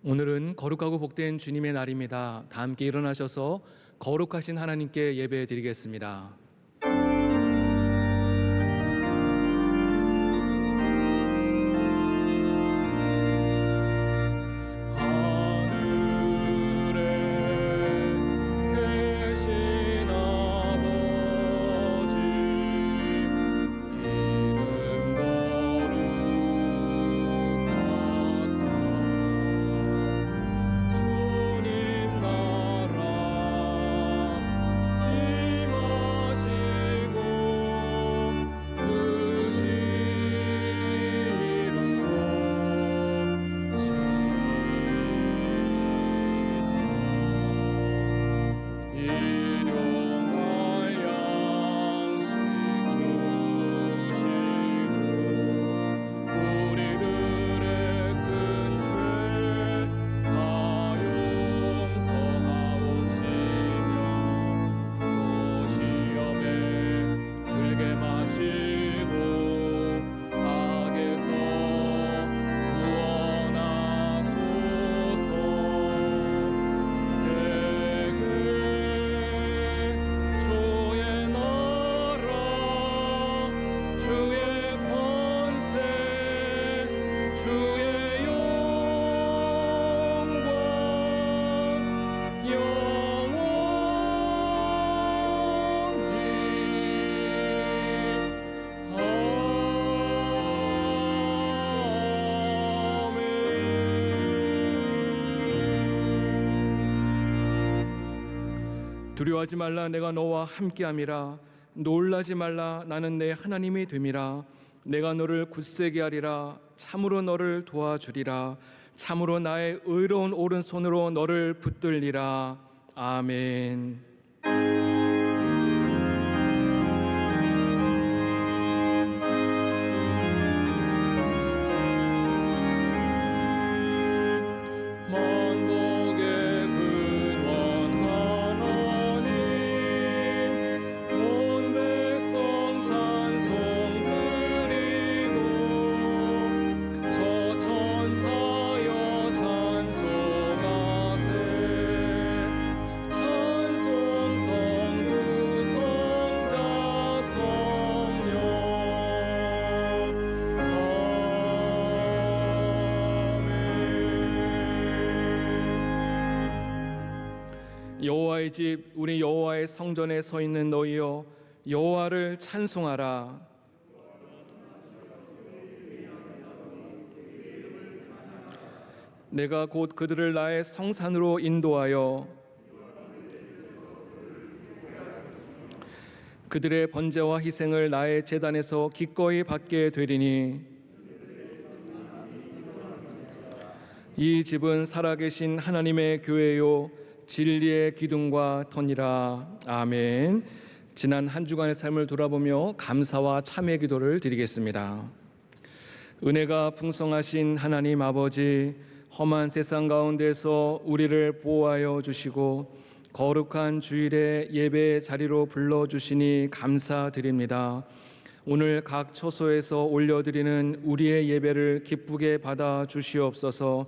오늘은 거룩하고 복된 주님의 날입니다. 다 함께 일어나셔서 거룩하신 하나님께 예배 드리겠습니다. 두려워하지 말라, 내가 너와 함께함이라. 놀라지 말라, 나는 내 하나님이 됨이라. 내가 너를 굳세게 하리라. 참으로 너를 도와주리라. 참으로 나의 의로운 오른손으로 너를 붙들리라. 아멘. 여호와의 집, 우리 여호와의 성전에 서 있는 너희여, 여호와를 찬송하라. 내가 곧 그들을 나의 성산으로 인도하여 그들의 번제와 희생을 나의 제단에서 기꺼이 받게 되리니, 이 집은 살아계신 하나님의 교회요 진리의 기둥과 터니라. 아멘. 지난 한 주간의 삶을 돌아보며 감사와 참회 기도를 드리겠습니다. 은혜가 풍성하신 하나님 아버지, 험한 세상 가운데서 우리를 보호하여 주시고 거룩한 주일에 예배의 자리로 불러주시니 감사드립니다. 오늘 각 처소에서 올려드리는 우리의 예배를 기쁘게 받아 주시옵소서.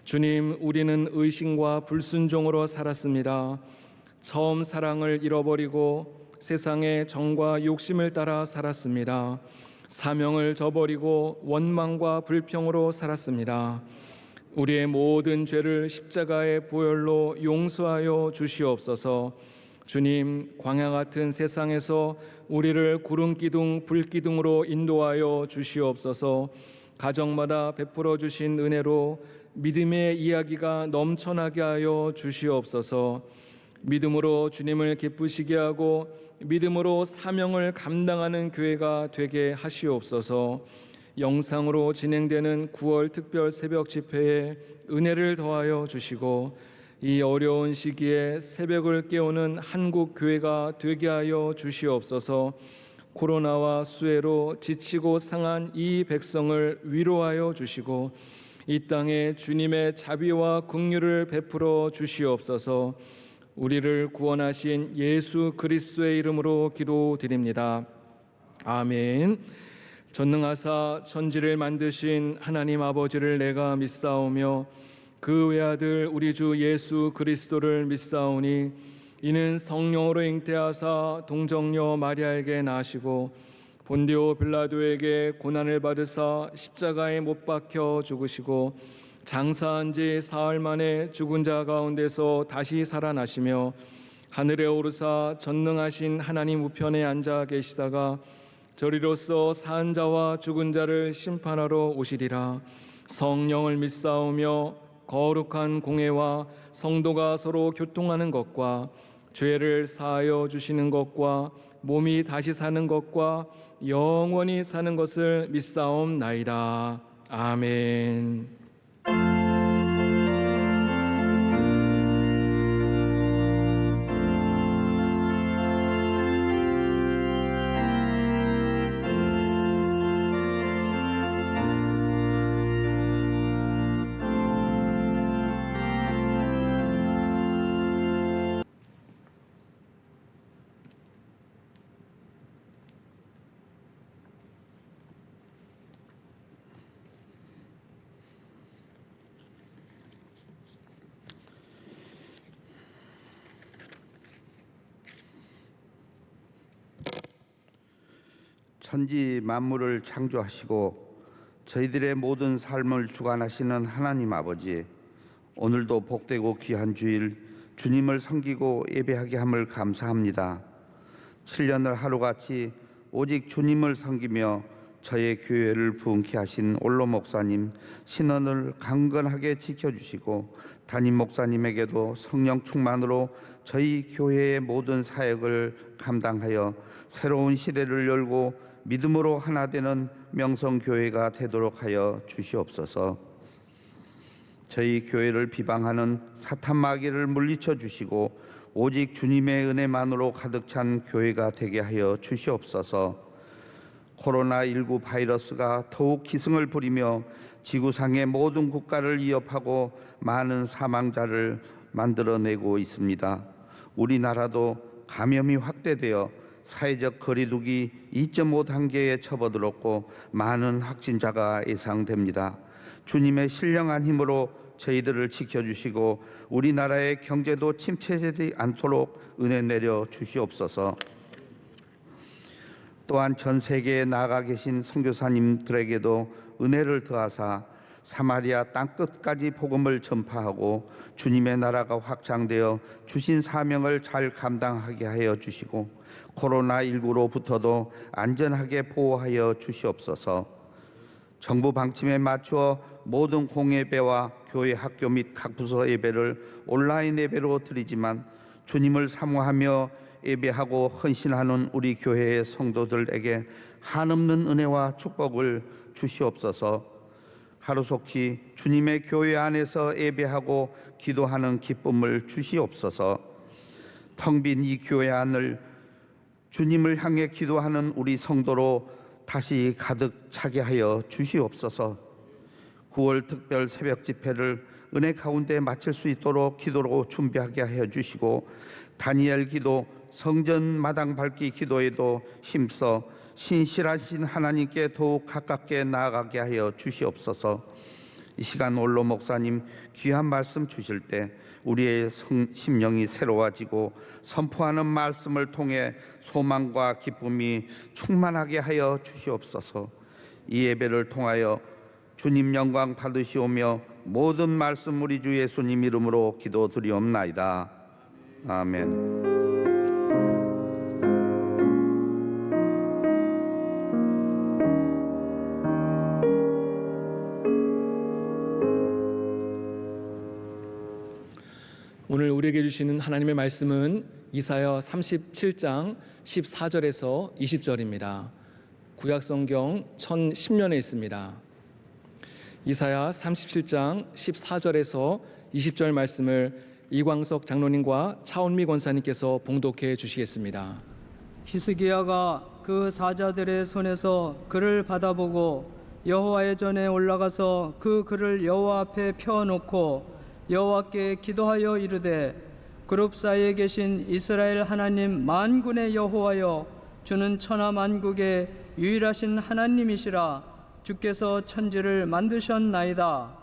주님, 우리는 의심과 불순종으로 살았습니다. 처음 사랑을 잃어버리고 세상의 정과 욕심을 따라 살았습니다. 사명을 저버리고 원망과 불평으로 살았습니다. 우리의 모든 죄를 십자가의 보혈로 용서하여 주시옵소서. 주님, 광야 같은 세상에서 우리를 구름 기둥, 불 기둥으로 인도하여 주시옵소서. 가정마다 베풀어 주신 은혜로 믿음의 이야기가 넘쳐나게 하여 주시옵소서. 믿음으로 주님을 기쁘시게 하고 믿음으로 사명을 감당하는 교회가 되게 하시옵소서. 영상으로 진행되는 9월 특별 새벽 집회에 은혜를 더하여 주시고 이 어려운 시기에 새벽을 깨우는 한국 교회가 되게 하여 주시옵소서. 코로나와 수해로 지치고 상한 이 백성을 위로하여 주시고 이 땅에 주님의 자비와 긍휼을 베풀어 주시옵소서. 우리를 구원하신 예수 그리스도의 이름으로 기도드립니다. 아멘. 전능하사 천지를 만드신 하나님 아버지를 내가 믿사오며 그 외아들 우리 주 예수 그리스도를 믿사오니 이는 성령으로 잉태하사 동정녀 마리아에게 나시고 본디오 빌라도에게 고난을 받으사 십자가에 못 박혀 죽으시고 장사한 지 사흘 만에 죽은 자 가운데서 다시 살아나시며 하늘에 오르사 전능하신 하나님 우편에 앉아 계시다가 저리로서 산 자와 죽은 자를 심판하러 오시리라. 성령을 믿사오며 거룩한 공회와 성도가 서로 교통하는 것과 죄를 사하여 주시는 것과 몸이 다시 사는 것과 영원히 사는 것을 믿사옵나이다. 아멘. 천지 만물을 창조하시고 저희들의 모든 삶을 주관하시는 하나님 아버지, 오늘도 복되고 귀한 주일 주님을 섬기고 예배하게 함을 감사합니다. 7년을 하루같이 오직 주님을 섬기며 저의 교회를 부흥케 하신 올로 목사님 신원을 강건하게 지켜주시고 담임 목사님에게도 성령 충만으로 저희 교회의 모든 사역을 감당하여 새로운 시대를 열고 믿음으로 하나 되는 명성교회가 되도록 하여 주시옵소서. 저희 교회를 비방하는 사탄 마귀를 물리쳐 주시고 오직 주님의 은혜만으로 가득 찬 교회가 되게 하여 주시옵소서. 코로나19 바이러스가 더욱 기승을 부리며 지구상의 모든 국가를 위협하고 많은 사망자를 만들어내고 있습니다. 우리나라도 감염이 확대되어 사회적 거리두기 2.5 단계에 접어들었고 많은 확진자가 예상됩니다. 주님의 신령한 힘으로 저희들을 지켜주시고 우리나라의 경제도 침체되지 않도록 은혜 내려 주시옵소서. 또한 전 세계에 나가 계신 선교사님들에게도 은혜를 더하사 사마리아 땅끝까지 복음을 전파하고 주님의 나라가 확장되어 주신 사명을 잘 감당하게 하여 주시고 코로나19로부터도 안전하게 보호하여 주시옵소서. 정부 방침에 맞추어 모든 공예배와 교회 학교 및 각 부서 예배를 온라인 예배로 드리지만 주님을 사모하며 예배하고 헌신하는 우리 교회의 성도들에게 한없는 은혜와 축복을 주시옵소서. 하루속히 주님의 교회 안에서 예배하고 기도하는 기쁨을 주시옵소서. 텅 빈 이 교회 안을 주님을 향해 기도하는 우리 성도로 다시 가득 차게 하여 주시옵소서. 9월 특별 새벽 집회를 은혜 가운데 마칠 수 있도록 기도로 준비하게 하여 주시고 다니엘 기도, 성전 마당 밟기 기도에도 힘써 신실하신 하나님께 더욱 가깝게 나아가게 하여 주시옵소서. 이 시간 올로 목사님 귀한 말씀 주실 때 우리의 심령이 새로워지고 선포하는 말씀을 통해 소망과 기쁨이 충만하게 하여 주시옵소서. 이 예배를 통하여 주님 영광 받으시오며 모든 말씀 우리 주 예수님 이름으로 기도드리옵나이다. 아멘. 오늘 우리에게 주시는 하나님의 말씀은 이사야 37장 14절에서 20절입니다. 구약성경 1010면에 있습니다. 이사야 37장 14절에서 20절 말씀을 이광석 장로님과 차원미 권사님께서 봉독해 주시겠습니다. 히스기야가 그 사자들의 손에서 글을 받아보고 여호와의 전에 올라가서 그 글을 여호와 앞에 펴놓고 여호와께 기도하여 이르되 그룹 사이에 계신 이스라엘 하나님 만군의 여호와여, 주는 천하 만국의 유일하신 하나님이시라. 주께서 천지를 만드셨나이다.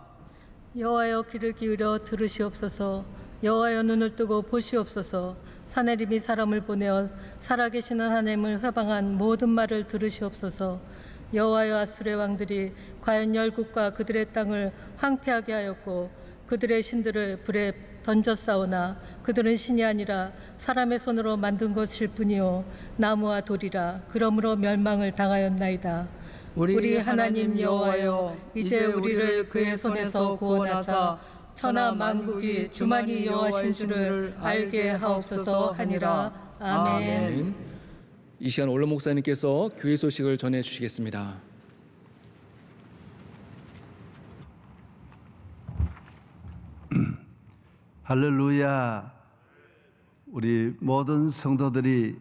여호와여 귀를 기울여 들으시옵소서. 여호와여 눈을 뜨고 보시옵소서. 사내림이 사람을 보내어 살아계시는 하나님을 회방한 모든 말을 들으시옵소서. 여호와여 아수르의 왕들이 과연 열국과 그들의 땅을 황폐하게 하였고 그들의 신들을 불에 던졌사오나 그들은 신이 아니라 사람의 손으로 만든 것일 뿐이요 나무와 돌이라. 그러므로 멸망을 당하였나이다. 우리 하나님 여호와여 이제 우리를 그의 손에서 구원하사 천하 만국이 주만이 여호와신 줄을 알게 하옵소서 하니라. 아멘. 이 시간 원로 목사님께서 교회 소식을 전해 주시겠습니다. 할렐루야. 우리 모든 성도들이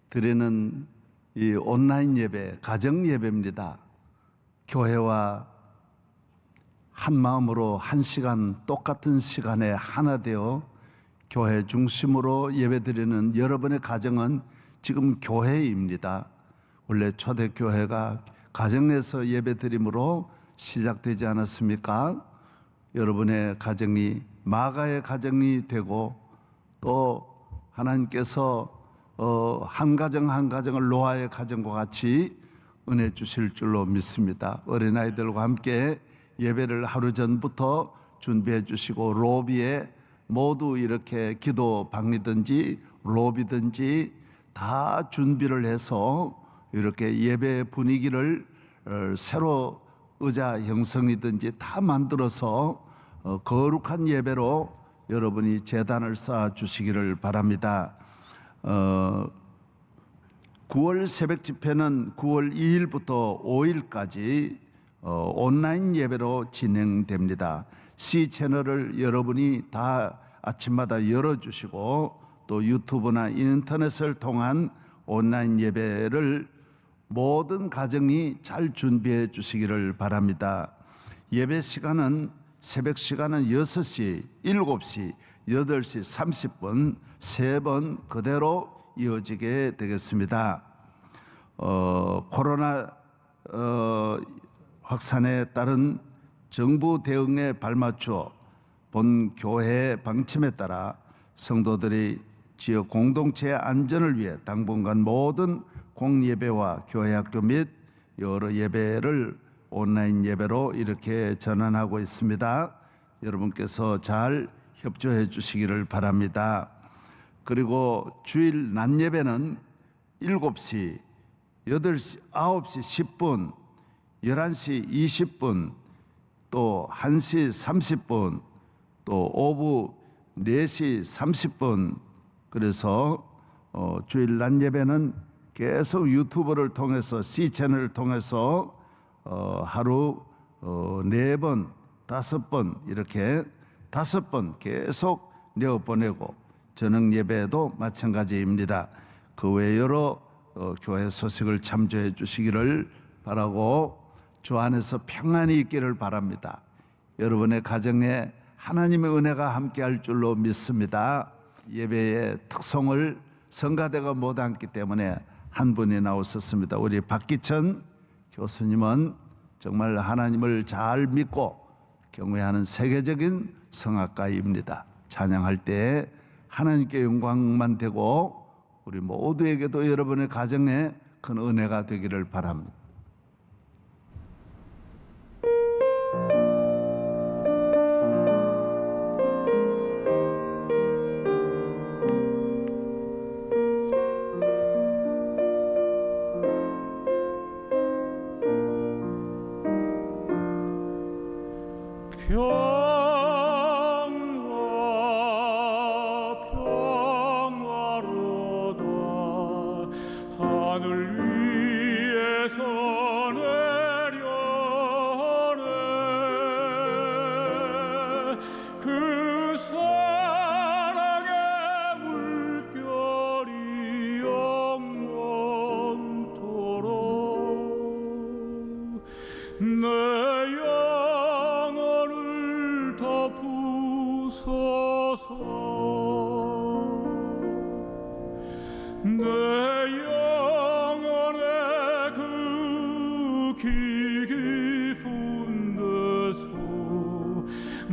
드리는 이 온라인 예배, 가정 예배입니다. 교회와 한 마음으로 한 시간, 똑같은 시간에 하나 되어 교회 중심으로 예배드리는 여러분의 가정은 지금 교회입니다. 원래 초대교회가 가정에서 예배드림으로 시작되지 않았습니까? 여러분의 가정이 마가의 가정이 되고 또 하나님께서 한 가정 한 가정을 노아의 가정과 같이 은혜 주실 줄로 믿습니다. 어린아이들과 함께 예배를 하루 전부터 준비해 주시고 로비에 모두 이렇게 기도 방이든지 로비든지 다 준비를 해서 이렇게 예배 분위기를 새로 의자 형성이든지 다 만들어서 거룩한 예배로 여러분이 제단을 쌓아 주시기를 바랍니다. 9월 새벽 집회는 9월 2일부터 5일까지 온라인 예배로 진행됩니다. C 채널을 여러분이 다 아침마다 열어주시고 또 유튜브나 인터넷을 통한 온라인 예배를 모든 가정이 잘 준비해 주시기를 바랍니다. 예배 시간은 새벽 시간은 6시, 7시, 8시 30분 3번 그대로 이어지게 되겠습니다. 코로나 확산에 따른 정부 대응에 발맞춰 본 교회 방침에 따라 성도들이 지역 공동체의 안전을 위해 당분간 모든 공예배와 교회학교 및 여러 예배를 온라인 예배로 이렇게 전환하고 있습니다. 여러분께서 잘 협조해 주시기를 바랍니다. 그리고 주일 낮 예배는 7시, 8시, 9시 10분, 11시 20분, 또 1시 30분, 또 오후 4시 30분. 그래서 주일 낮 예배는 계속 유튜브를 통해서 C채널을 통해서 하루 4번, 5번 이렇게 5번 계속 내어보내고 저녁 예배도 마찬가지입니다. 그 외 여러 교회 소식을 참조해 주시기를 바라고 주 안에서 평안이 있기를 바랍니다. 여러분의 가정에 하나님의 은혜가 함께할 줄로 믿습니다. 예배의 특성을 성가대가 못 앉기 때문에 한 분이 나오셨습니다. 우리 박기천 교수님은 정말 하나님을 잘 믿고 경외하는 세계적인 성악가입니다. 찬양할 때 하나님께 영광만 되고 우리 모두에게도 여러분의 가정에 큰 은혜가 되기를 바랍니다.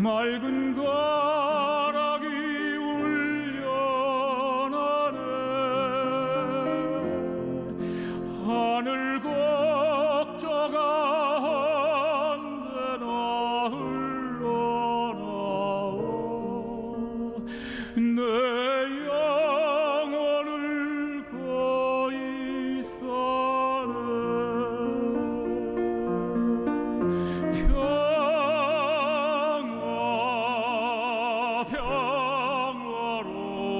맑은 가락이 울려나네. 하늘 곡조가 한데나 흘러나와 내 영혼을 거이 싸네.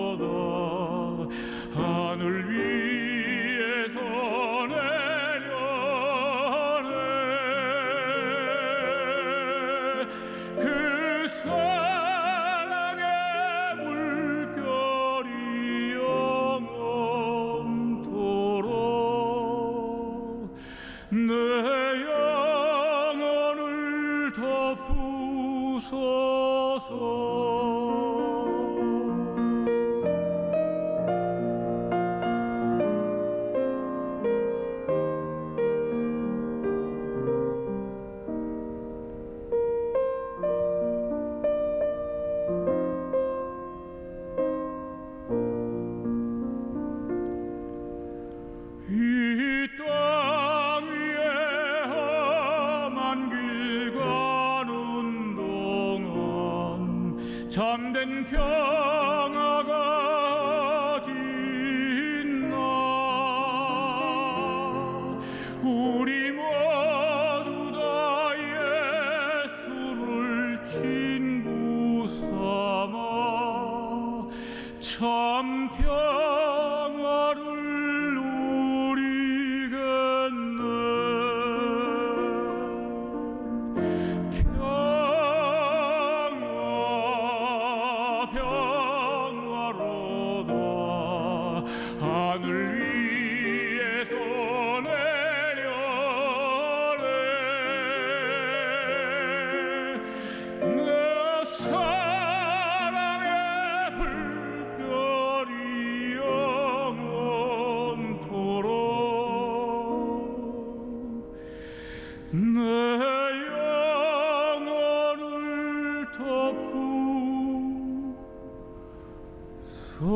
평화로다 하늘 위에서 내려네. 그 사랑의 물결이 영원토록 내 영혼을 덮으소서. 이 땅 위에 험한 길 가는 동안 참된 평화가 어디 있나. 우리 모두 다 예수를 친구 삼아 참 평화를 누리겠네. 평화로다 하늘 위에서 내려네. 내 사랑의 불결이 영원토록 내 영혼을 덮으소서.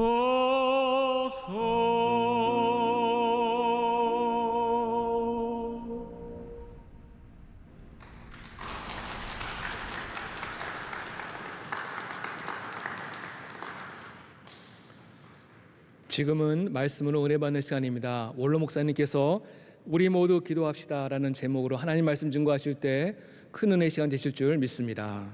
지금은 말씀으로 은혜 받는 시간입니다. 원로 목사님께서 우리 모두 기도합시다라는 제목으로 하나님 말씀 증거하실 때 큰 은혜 시간 되실 줄 믿습니다.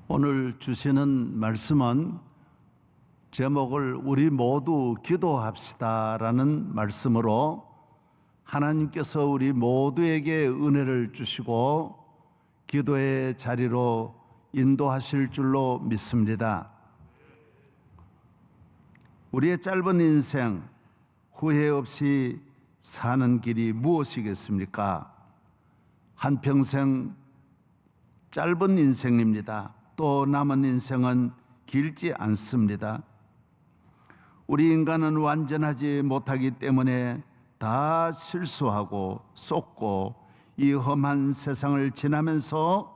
오늘 주시는 말씀은 제목을 우리 모두 기도합시다라는 말씀으로 하나님께서 우리 모두에게 은혜를 주시고 기도의 자리로 인도하실 줄로 믿습니다. 우리의 짧은 인생 후회 없이 사는 길이 무엇이겠습니까? 한평생 짧은 인생입니다. 또 남은 인생은 길지 않습니다. 우리 인간은 완전하지 못하기 때문에 다 실수하고 쏟고 이 험한 세상을 지나면서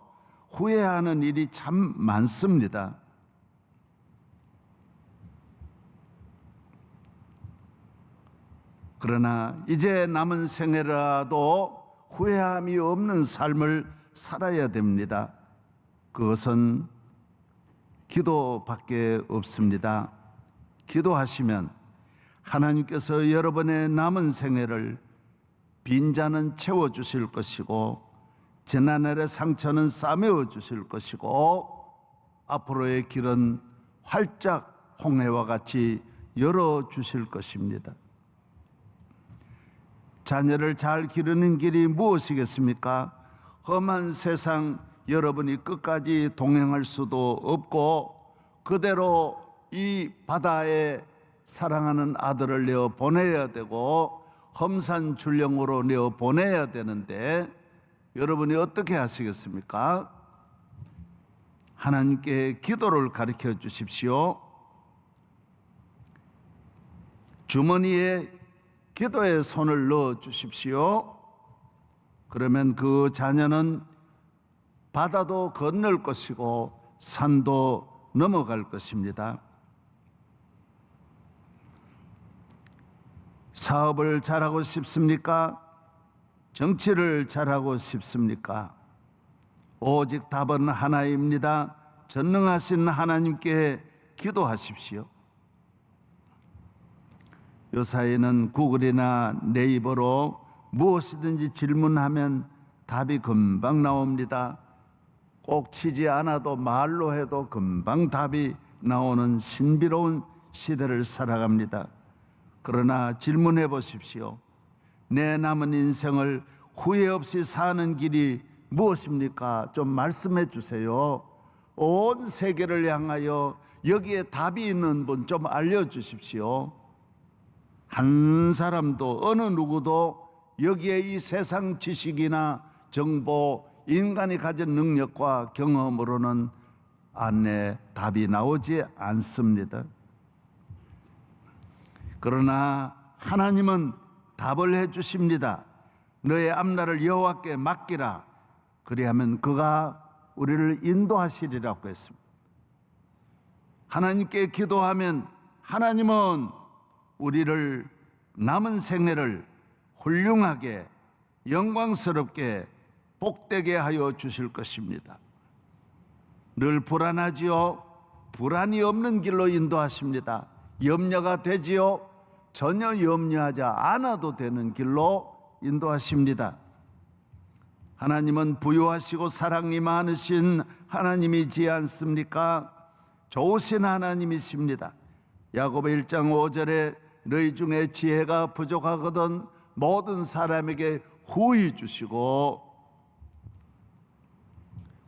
후회하는 일이 참 많습니다. 그러나 이제 남은 생애라도 후회함이 없는 삶을 살아야 됩니다. 그것은 기도밖에 없습니다. 기도하시면 하나님께서 여러분의 남은 생애를 빈자는 채워주실 것이고 지난날의 상처는 싸매어 주실 것이고 앞으로의 길은 활짝 홍해와 같이 열어주실 것입니다. 자녀를 잘 기르는 길이 무엇이겠습니까? 험한 세상 여러분이 끝까지 동행할 수도 없고 그대로 이 바다에 사랑하는 아들을 내어 보내야 되고 험산 줄령으로 내어 보내야 되는데 여러분이 어떻게 하시겠습니까? 하나님께 기도를 가르쳐 주십시오. 주머니에 기도에 손을 넣어 주십시오. 그러면 그 자녀는 바다도 건널 것이고 산도 넘어갈 것입니다. 사업을 잘하고 싶습니까? 정치를 잘하고 싶습니까? 오직 답은 하나입니다. 전능하신 하나님께 기도하십시오. 요사이는 구글이나 네이버로 무엇이든지 질문하면 답이 금방 나옵니다. 꼭 치지 않아도 말로 해도 금방 답이 나오는 신비로운 시대를 살아갑니다. 그러나 질문해 보십시오. 내 남은 인생을 후회 없이 사는 길이 무엇입니까? 좀 말씀해 주세요. 온 세계를 향하여 여기에 답이 있는 분 좀 알려주십시오. 한 사람도 어느 누구도 여기에 이 세상 지식이나 정보, 인간이 가진 능력과 경험으로는 안내 답이 나오지 않습니다. 그러나 하나님은 답을 해 주십니다. 너의 앞날을 여호와께 맡기라. 그리하면 그가 우리를 인도하시리라고 했습니다. 하나님께 기도하면 하나님은 우리를 남은 생애를 훌륭하게 영광스럽게 복되게 하여 주실 것입니다. 늘 불안하지요? 불안이 없는 길로 인도하십니다. 염려가 되지요? 전혀 염려하지 않아도 되는 길로 인도하십니다. 하나님은 부유하시고 사랑이 많으신 하나님이지 않습니까? 좋으신 하나님이십니다. 야고보 1장 5절에 너희 중에 지혜가 부족하거든 모든 사람에게 후히 주시고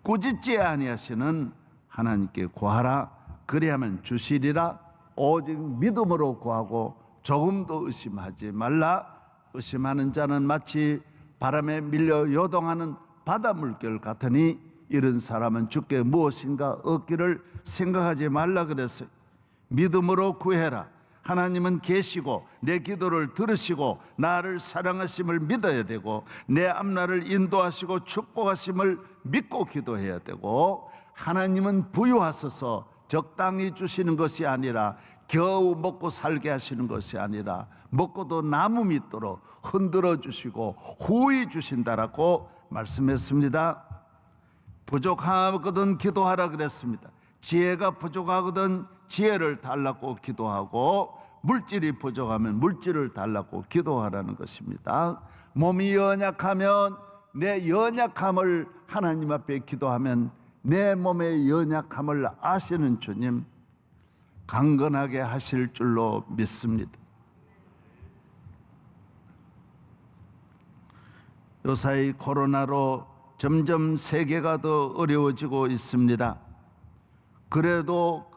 꾸짖지 아니하시는 하나님께 구하라. 그리하면 주시리라. 오직 믿음으로 구하고 조금도 의심하지 말라. 의심하는 자는 마치 바람에 밀려 요동하는 바다 물결 같으니 이런 사람은 주께 무엇인가 얻기를 생각하지 말라 그랬어요. 믿음으로 구해라. 하나님은 계시고 내 기도를 들으시고 나를 사랑하심을 믿어야 되고 내 앞날을 인도하시고 축복하심을 믿고 기도해야 되고 하나님은 부유하셔서 적당히 주시는 것이 아니라 겨우 먹고 살게 하시는 것이 아니라 먹고도 남음이 있도록 흔들어 주시고 후히 주신다라고 말씀했습니다. 부족하거든 기도하라 그랬습니다. 지혜가 부족하거든 지혜를 달라고 기도하고 물질이 부족하면 물질을 달라고 기도하라는 것입니다. 몸이 연약하면 내 연약함을 하나님 앞에 기도하면 내 몸의 연약함을 아시는 주님 강건하게 하실 줄로 믿습니다. 요사이 코로나로 점점 세계가 더 어려워지고 있습니다. 그래도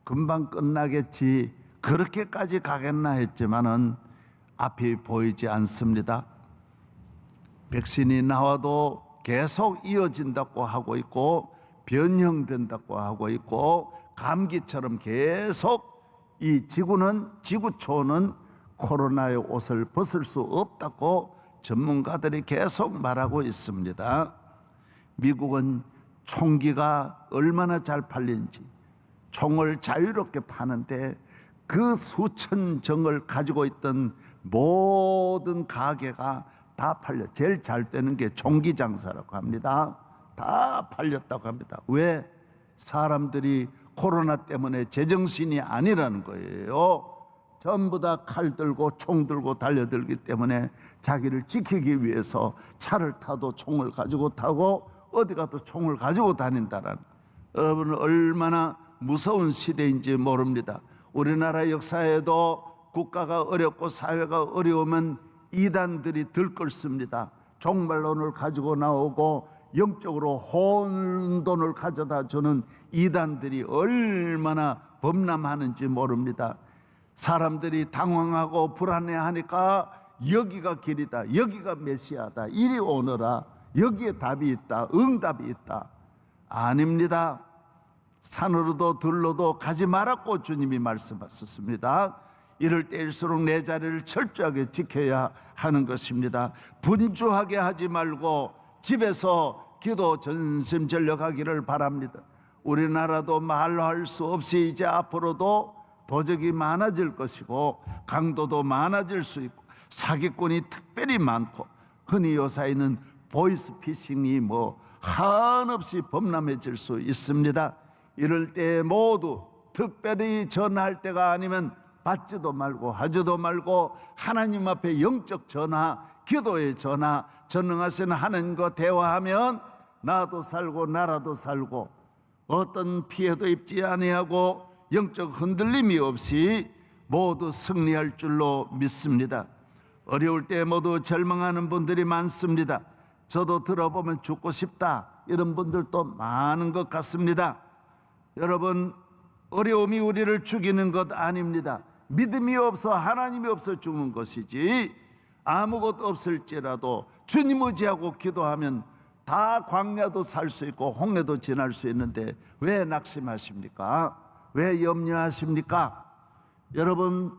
금방 끝나겠지 그렇게까지 가겠나 했지만은 앞이 보이지 않습니다. 백신이 나와도 계속 이어진다고 하고 있고 변형된다고 하고 있고 감기처럼 계속 이 지구촌은 코로나의 옷을 벗을 수 없다고 전문가들이 계속 말하고 있습니다. 미국은 총기가 얼마나 잘 팔리는지 총을 자유롭게 파는데 그 수천 정을 가지고 있던 모든 가게가 다 팔려. 제일 잘 되는 게 총기 장사라고 합니다. 다 팔렸다고 합니다. 왜? 사람들이 코로나 때문에 제정신이 아니라는 거예요. 전부 다 칼 들고 총 들고 달려들기 때문에 자기를 지키기 위해서 차를 타도 총을 가지고 타고 어디 가도 총을 가지고 다닌다라는, 여러분 얼마나 무서운 시대인지 모릅니다. 우리나라 역사에도 국가가 어렵고 사회가 어려우면 이단들이 들끓습니다. 종말론을 가지고 나오고 영적으로 혼돈을 가져다 주는 이단들이 얼마나 범람하는지 모릅니다. 사람들이 당황하고 불안해하니까 여기가 길이다, 여기가 메시아다, 이리 오너라, 여기에 답이 있다, 응답이 있다. 아닙니다. 산으로도 들로도 가지 말았고 주님이 말씀하셨습니다. 이럴 때일수록 내 자리를 철저하게 지켜야 하는 것입니다. 분주하게 하지 말고 집에서 기도 전심전력하기를 바랍니다. 우리나라도 말로 할 수 없이 이제 앞으로도 도적이 많아질 것이고 강도도 많아질 수 있고 사기꾼이 특별히 많고 흔히 요사이는 보이스피싱이 한없이 범람해질 수 있습니다. 이럴 때 모두 특별히 전화할 때가 아니면 받지도 말고 하지도 말고 하나님 앞에 영적 전화, 기도의 전화, 전능하신 하나님과 대화하면 나도 살고 나라도 살고 어떤 피해도 입지 아니하고 영적 흔들림이 없이 모두 승리할 줄로 믿습니다. 어려울 때 모두 절망하는 분들이 많습니다. 저도 들어보면 죽고 싶다 이런 분들도 많은 것 같습니다. 여러분, 어려움이 우리를 죽이는 것 아닙니다. 믿음이 없어 하나님이 없어 죽는 것이지 아무것도 없을지라도 주님 의지하고 기도하면 다 광야도 살 수 있고 홍해도 지날 수 있는데 왜 낙심하십니까? 왜 염려하십니까? 여러분,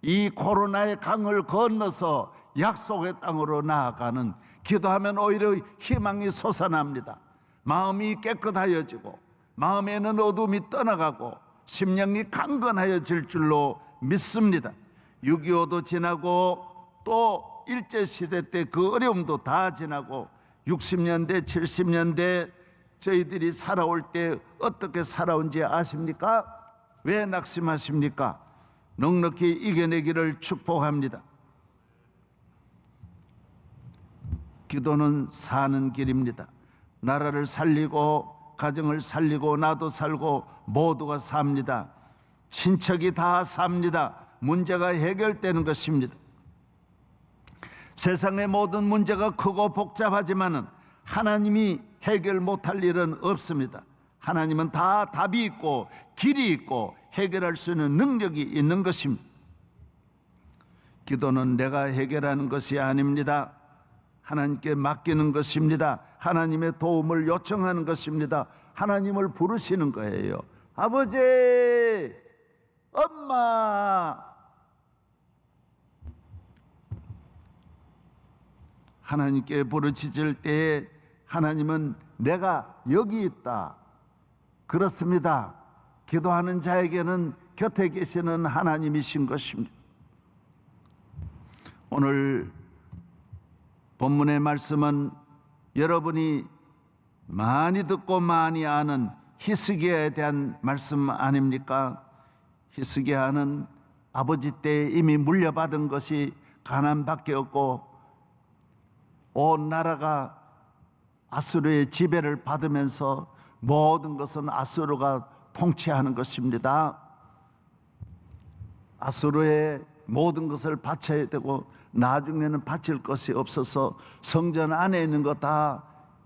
이 코로나의 강을 건너서 약속의 땅으로 나아가는, 기도하면 오히려 희망이 솟아납니다. 마음이 깨끗하여지고 마음에는 어둠이 떠나가고 심령이 강건하여질 줄로 믿습니다. 6.25도 지나고 또 일제시대 때 그 어려움도 다 지나고 60년대 70년대 저희들이 살아올 때 어떻게 살아온지 아십니까? 왜 낙심하십니까? 넉넉히 이겨내기를 축복합니다. 기도는 사는 길입니다. 나라를 살리고 가정을 살리고 나도 살고 모두가 삽니다. 친척이 다 삽니다. 문제가 해결되는 것입니다. 세상의 모든 문제가 크고 복잡하지만은 하나님이 해결 못할 일은 없습니다. 하나님은 다 답이 있고 길이 있고 해결할 수 있는 능력이 있는 것입니다. 기도는 내가 해결하는 것이 아닙니다. 하나님께 맡기는 것입니다. 하나님의 도움을 요청하는 것입니다. 하나님을 부르시는 거예요. 아버지, 엄마. 하나님께 부르짖을 때에 하나님은 내가 여기 있다. 그렇습니다. 기도하는 자에게는 곁에 계시는 하나님이신 것입니다. 오늘 본문의 말씀은 여러분이 많이 듣고 많이 아는 히스기야에 대한 말씀 아닙니까? 히스기야는 아버지 때 이미 물려받은 것이 가나안밖에 없고 온 나라가 아수르의 지배를 받으면서 모든 것은 아수르가 통치하는 것입니다. 아수르의 모든 것을 바쳐야 되고 나중에는 바칠 것이 없어서 성전 안에 있는 거 다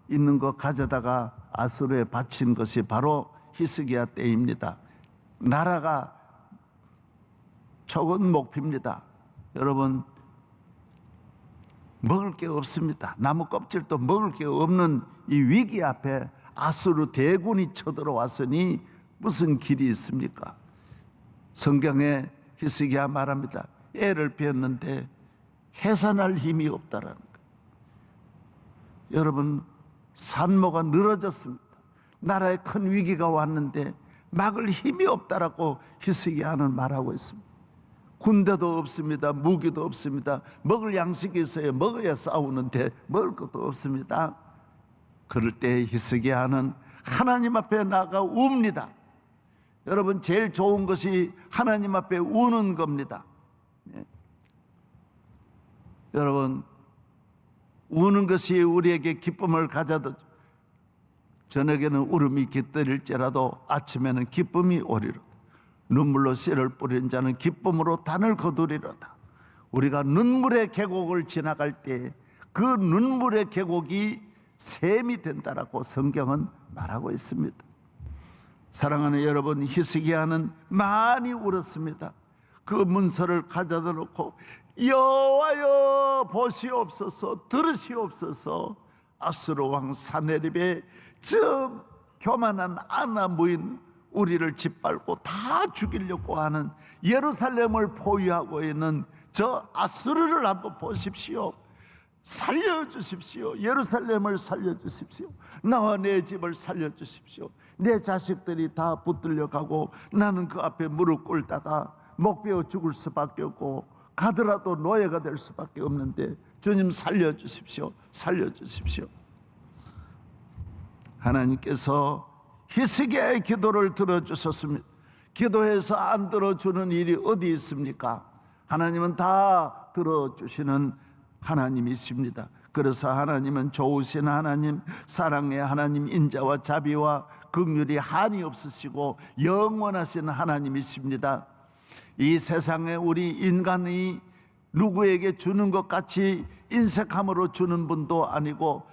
있는 거 가져다가 아수르에 바친 것이 바로 히스기야 때입니다. 나라가 촉은 목핍니다. 여러분, 먹을 게 없습니다. 나무 껍질도 먹을 게 없는 이 위기 앞에 아수르 대군이 쳐들어왔으니 무슨 길이 있습니까? 성경에 히스기야 말합니다. 애를 낳았는데 해산할 힘이 없다라는 거예요. 여러분, 산모가 늘어졌습니다. 나라에 큰 위기가 왔는데 막을 힘이 없다라고 히스기야는 말하고 있습니다. 군대도 없습니다. 무기도 없습니다. 먹을 양식이 있어야 먹어야 싸우는데 먹을 것도 없습니다. 그럴 때 히스기야는 하나님 앞에 나가 웁니다. 여러분, 제일 좋은 것이 하나님 앞에 우는 겁니다. 네. 여러분, 우는 것이 우리에게 기쁨을 가져다 줘. 저녁에는 울음이 깃들일지라도 아침에는 기쁨이 오리로다. 눈물로 씨를 뿌린 자는 기쁨으로 단을 거두리로다. 우리가 눈물의 계곡을 지나갈 때 그 눈물의 계곡이 샘이 된다라고 성경은 말하고 있습니다. 사랑하는 여러분, 히스기야는 많이 울었습니다. 그 문서를 가져다 놓고 여호와여 보시옵소서, 들으시옵소서. 아수르 왕 사네립의 저 교만한 아나 무인 우리를 짓밟고 다 죽이려고 하는 예루살렘을 포위하고 있는 저 아수르를 한번 보십시오. 살려주십시오. 예루살렘을 살려주십시오. 나와 내 집을 살려주십시오. 내 자식들이 다 붙들려 가고 나는 그 앞에 무릎 꿇다가 목 베어 죽을 수밖에 없고 가더라도 노예가 될 수밖에 없는데 주님 살려주십시오. 살려주십시오. 하나님께서 히스기야의 기도를 들어주셨습니다. 기도해서 안 들어주는 일이 어디 있습니까? 하나님은 다 들어주시는 하나님이십니다. 그래서 하나님은 좋으신 하나님, 사랑의 하나님, 인자와 자비와 긍휼이 한이 없으시고 영원하신 하나님이십니다. 이 세상에 우리 인간이 누구에게 주는 것 같이 인색함으로 주는 분도 아니고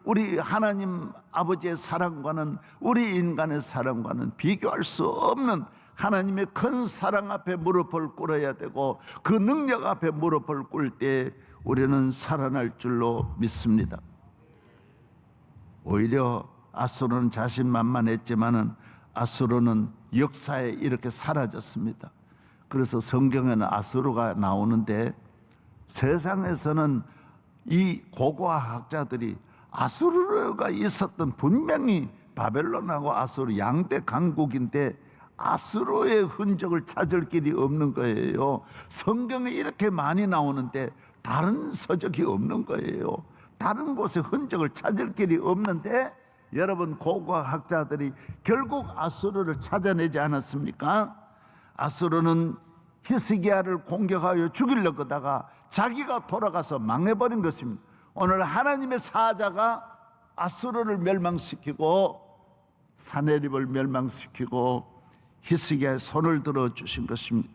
우리 하나님 아버지의 사랑과는, 우리 인간의 사랑과는 비교할 수 없는 하나님의 큰 사랑 앞에 무릎을 꿇어야 되고, 그 능력 앞에 무릎을 꿇을 때 우리는 살아날 줄로 믿습니다. 오히려 아수르는 자신만만했지만은 아수르는 역사에 이렇게 사라졌습니다. 그래서 성경에는 아수르가 나오는데, 세상에서는 이 고고학자들이 아수르가 있었던, 분명히 바벨론하고 아수르 양대 강국인데 아수르의 흔적을 찾을 길이 없는 거예요. 성경에 이렇게 많이 나오는데 다른 서적이 없는 거예요. 다른 곳에 흔적을 찾을 길이 없는데, 여러분, 고고학자들이 결국 아수르를 찾아내지 않았습니까? 아수르는 히스기야를 공격하여 죽이려고 하다가 자기가 돌아가서 망해버린 것입니다. 오늘 하나님의 사자가 아수르를 멸망시키고 사네립을 멸망시키고 히스기야의 손을 들어주신 것입니다.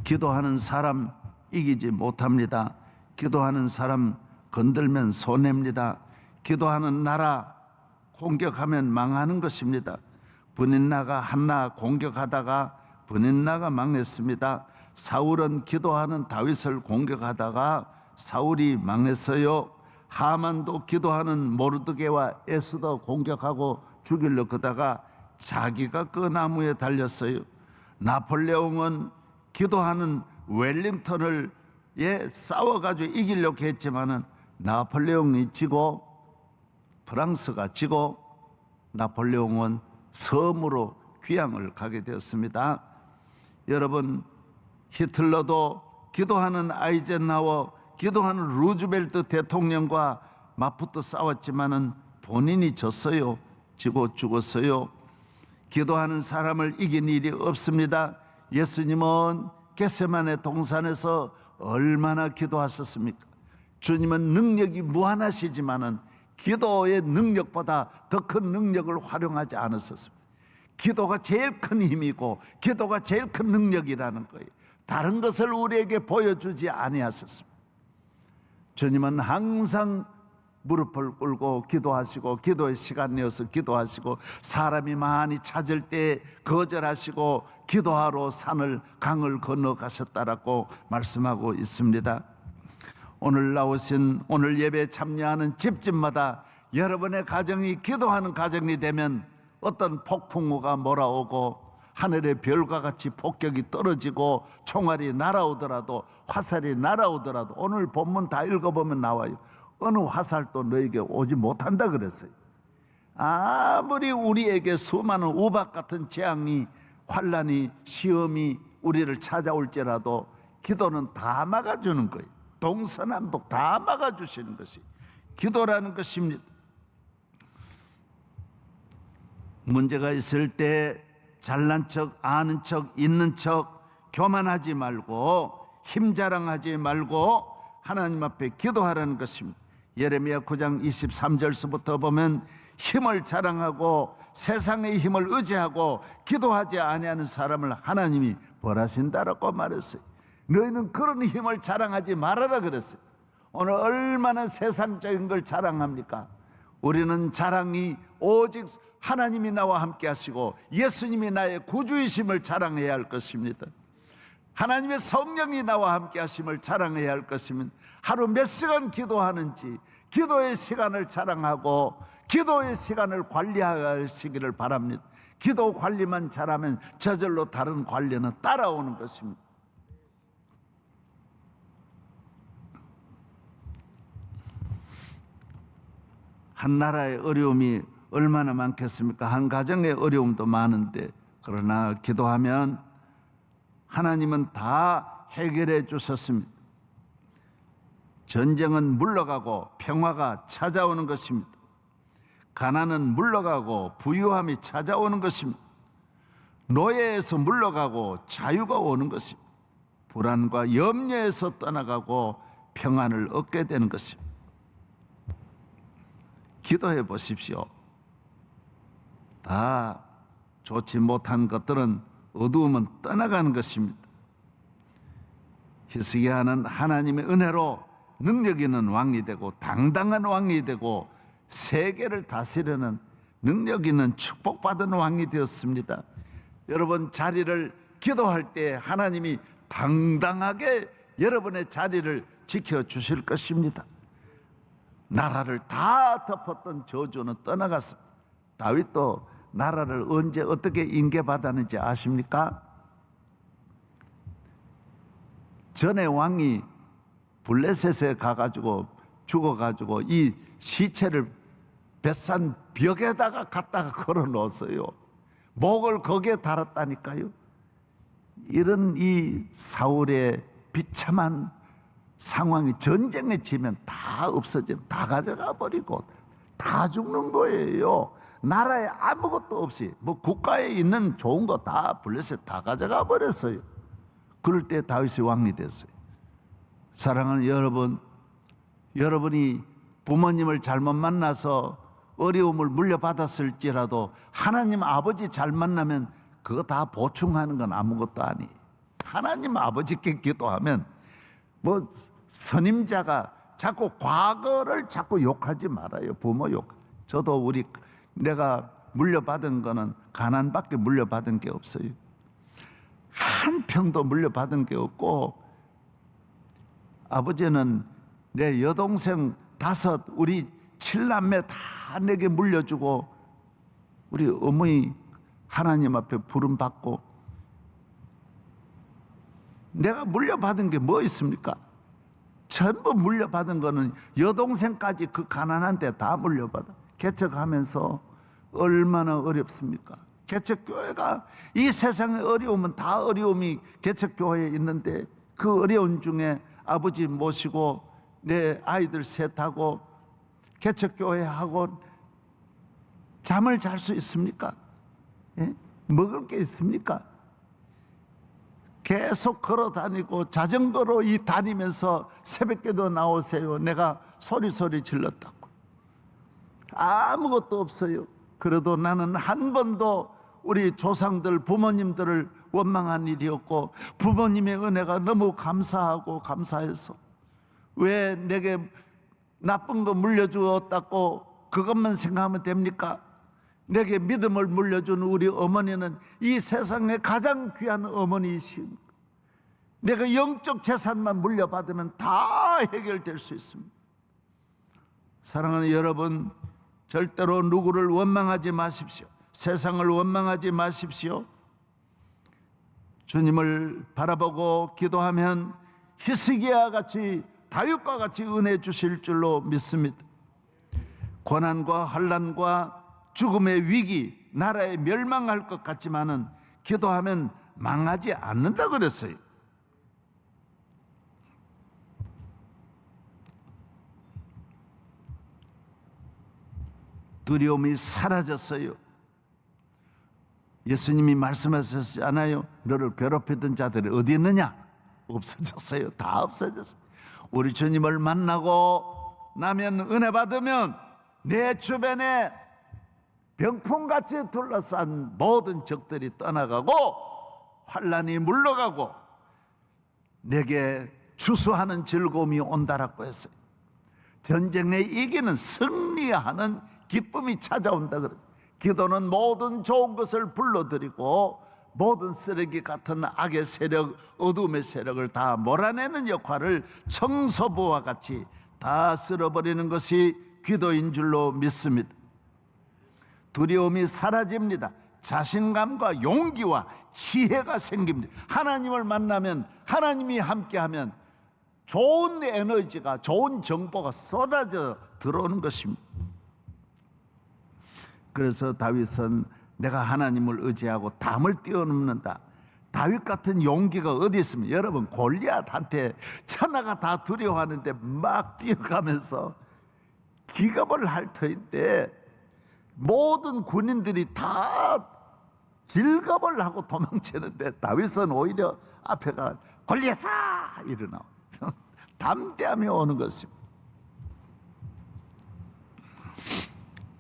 기도하는 사람 이기지 못합니다. 기도하는 사람 건들면 손해입니다. 기도하는 나라 공격하면 망하는 것입니다. 브닌나가 한나 공격하다가 브닌나가 망했습니다. 사울은 기도하는 다윗을 공격하다가 사울이 망했어요. 하만도 기도하는 모르드게와 에스더 공격하고 죽이려고 하다가 자기가 그 나무에 달렸어요. 나폴레옹은 기도하는 웰링턴을 싸워가지고 이기려고 했지만은 나폴레옹이 지고 프랑스가 지고 나폴레옹은 섬으로 귀향을 가게 되었습니다. 여러분, 히틀러도 기도하는 아이젠하워, 기도하는 루즈벨트 대통령과 맞붙어 싸웠지만은 본인이 졌어요. 지고 죽었어요. 기도하는 사람을 이긴 일이 없습니다. 예수님은 겟세마네 동산에서 얼마나 기도하셨습니까? 주님은 능력이 무한하시지만은 기도의 능력보다 더 큰 능력을 활용하지 않으셨습니다. 기도가 제일 큰 힘이고 기도가 제일 큰 능력이라는 거예요. 다른 것을 우리에게 보여주지 아니하셨습니다. 주님은 항상 무릎을 꿇고 기도하시고, 기도의 시간 내어서 기도하시고, 사람이 많이 찾을 때 거절하시고 기도하러 산을, 강을 건너가셨다라고 말씀하고 있습니다. 오늘 나오신, 오늘 예배에 참여하는 집집마다 여러분의 가정이 기도하는 가정이 되면 어떤 폭풍우가 몰아오고 하늘의 별과 같이 폭격이 떨어지고 총알이 날아오더라도, 화살이 날아오더라도, 오늘 본문 다 읽어보면 나와요. 어느 화살도 너에게 오지 못한다 그랬어요. 아무리 우리에게 수많은 우박 같은 재앙이, 환란이, 시험이 우리를 찾아올지라도 기도는 다 막아주는 거예요. 동서남북 다 막아주시는 것이 기도라는 것입니다. 문제가 있을 때 잘난 척, 아는 척, 있는 척 교만하지 말고, 힘 자랑하지 말고 하나님 앞에 기도하라는 것입니다. 예레미야 9장 23절서부터 보면 힘을 자랑하고 세상의 힘을 의지하고 기도하지 아니하는 사람을 하나님이 벌하신다라고 말했어요. 너희는 그런 힘을 자랑하지 말아라 그랬어요. 오늘 얼마나 세상적인 걸 자랑합니까? 우리는 자랑이 오직 하나님이 나와 함께 하시고 예수님이 나의 구주이심을 자랑해야 할 것입니다. 하나님의 성령이 나와 함께 하심을 자랑해야 할 것입니다. 하루 몇 시간 기도하는지, 기도의 시간을 자랑하고 기도의 시간을 관리하시기를 바랍니다. 기도 관리만 잘하면 저절로 다른 관리는 따라오는 것입니다. 한 나라의 어려움이 얼마나 많겠습니까? 한 가정의 어려움도 많은데, 그러나 기도하면 하나님은 다 해결해 주셨습니다. 전쟁은 물러가고 평화가 찾아오는 것입니다. 가난은 물러가고 부유함이 찾아오는 것입니다. 노예에서 물러가고 자유가 오는 것입니다. 불안과 염려에서 떠나가고 평안을 얻게 되는 것입니다. 기도해 보십시오. 다 좋지 못한 것들은, 어두움은 떠나가는 것입니다. 히스기야는 하나님의 은혜로 능력 있는 왕이 되고 당당한 왕이 되고 세계를 다스리는 능력 있는 축복받은 왕이 되었습니다. 여러분 자리를 기도할 때 하나님이 당당하게 여러분의 자리를 지켜주실 것입니다. 나라를 다 덮었던 저주는 떠나갔습니다. 다윗도 나라를 언제 어떻게 인계받았는지 아십니까? 전에 왕이 블레셋에 가가지고 죽어가지고 이 시체를 벳산 벽에다가 갖다가 걸어 놓았어요. 목을 거기에 달았다니까요. 이런 이 사울의 비참한 상황이 전쟁에 지면 다 없어져, 다 가져가 버리고 다 죽는 거예요. 나라에 아무것도 없이 뭐 국가에 있는 좋은 거 다 블레셋 다 가져가 버렸어요. 그럴 때 다윗이 왕이 됐어요. 사랑하는 여러분, 여러분이 부모님을 잘못 만나서 어려움을 물려받았을지라도 하나님 아버지 잘 만나면 그거 다 보충하는 건 아무것도 아니에요. 하나님 아버지께 기도하면 뭐 선임자가 자꾸 과거를 자꾸 욕하지 말아요. 부모 욕. 저도 내가 물려받은 거는 가난밖에 물려받은 게 없어요. 한 평도 물려받은 게 없고, 아버지는 내 여동생 5, 우리 7남매 다 내게 물려주고, 우리 어머니 하나님 앞에 부름받고, 내가 물려받은 게 뭐 있습니까? 전부 물려받은 거는 여동생까지 그 가난한 데 다 물려받아. 개척하면서 얼마나 어렵습니까? 개척교회가, 이 세상의 어려움은 다 어려움이 개척교회에 있는데, 그 어려운 중에 아버지 모시고 내 아이들 셋하고 개척교회 하고 잠을 잘 수 있습니까? 예? 먹을 게 있습니까? 계속 걸어 다니고 자전거로 다니면서 새벽에도 나오세요. 내가 소리 질렀다고. 아무것도 없어요. 그래도 나는 한 번도 우리 조상들, 부모님들을 원망한 일이 없고, 부모님의 은혜가 너무 감사해서 왜 내게 나쁜 거 물려주었다고 그것만 생각하면 됩니까? 내게 믿음을 물려준 우리 어머니는 이 세상에 가장 귀한 어머니이신, 내가 영적 재산만 물려받으면 다 해결될 수 있습니다. 사랑하는 여러분, 절대로 누구를 원망하지 마십시오. 세상을 원망하지 마십시오. 주님을 바라보고 기도하면 히스기야 같이, 다윗과 같이 은혜 주실 줄로 믿습니다. 고난과 환난과 죽음의 위기, 나라에 멸망할 것 같지만은 기도하면 망하지 않는다 그랬어요. 두려움이 사라졌어요. 예수님이 말씀하셨잖아요. 너를 괴롭히던 자들이 어디 있느냐? 없어졌어요. 다 없어졌어요. 우리 주님을 만나고 나면, 은혜 받으면 내 주변에 병풍같이 둘러싼 모든 적들이 떠나가고 환난이 물러가고 내게 추수하는 즐거움이 온다라고 했어요. 전쟁에 이기는, 승리하는 기쁨이 찾아온다 그랬어요. 기도는 모든 좋은 것을 불러들이고 모든 쓰레기 같은 악의 세력, 어둠의 세력을 다 몰아내는 역할을 청소부와 같이 다 쓸어버리는 것이 기도인 줄로 믿습니다. 두려움이 사라집니다. 자신감과 용기와 지혜가 생깁니다. 하나님을 만나면, 하나님이 함께하면 좋은 에너지가, 좋은 정보가 쏟아져 들어오는 것입니다. 그래서 다윗은 내가 하나님을 의지하고 담을 뛰어넘는다. 다윗 같은 용기가 어디 있습니까? 여러분, 골리앗한테 천하가 다 두려워하는데 막 뛰어가면서 기겁을 할 터인데 모든 군인들이 다 질겁을 하고 도망치는데 다윗은 오히려 앞에 가 골리앗아 일어나 담대하며 오는 것입니다.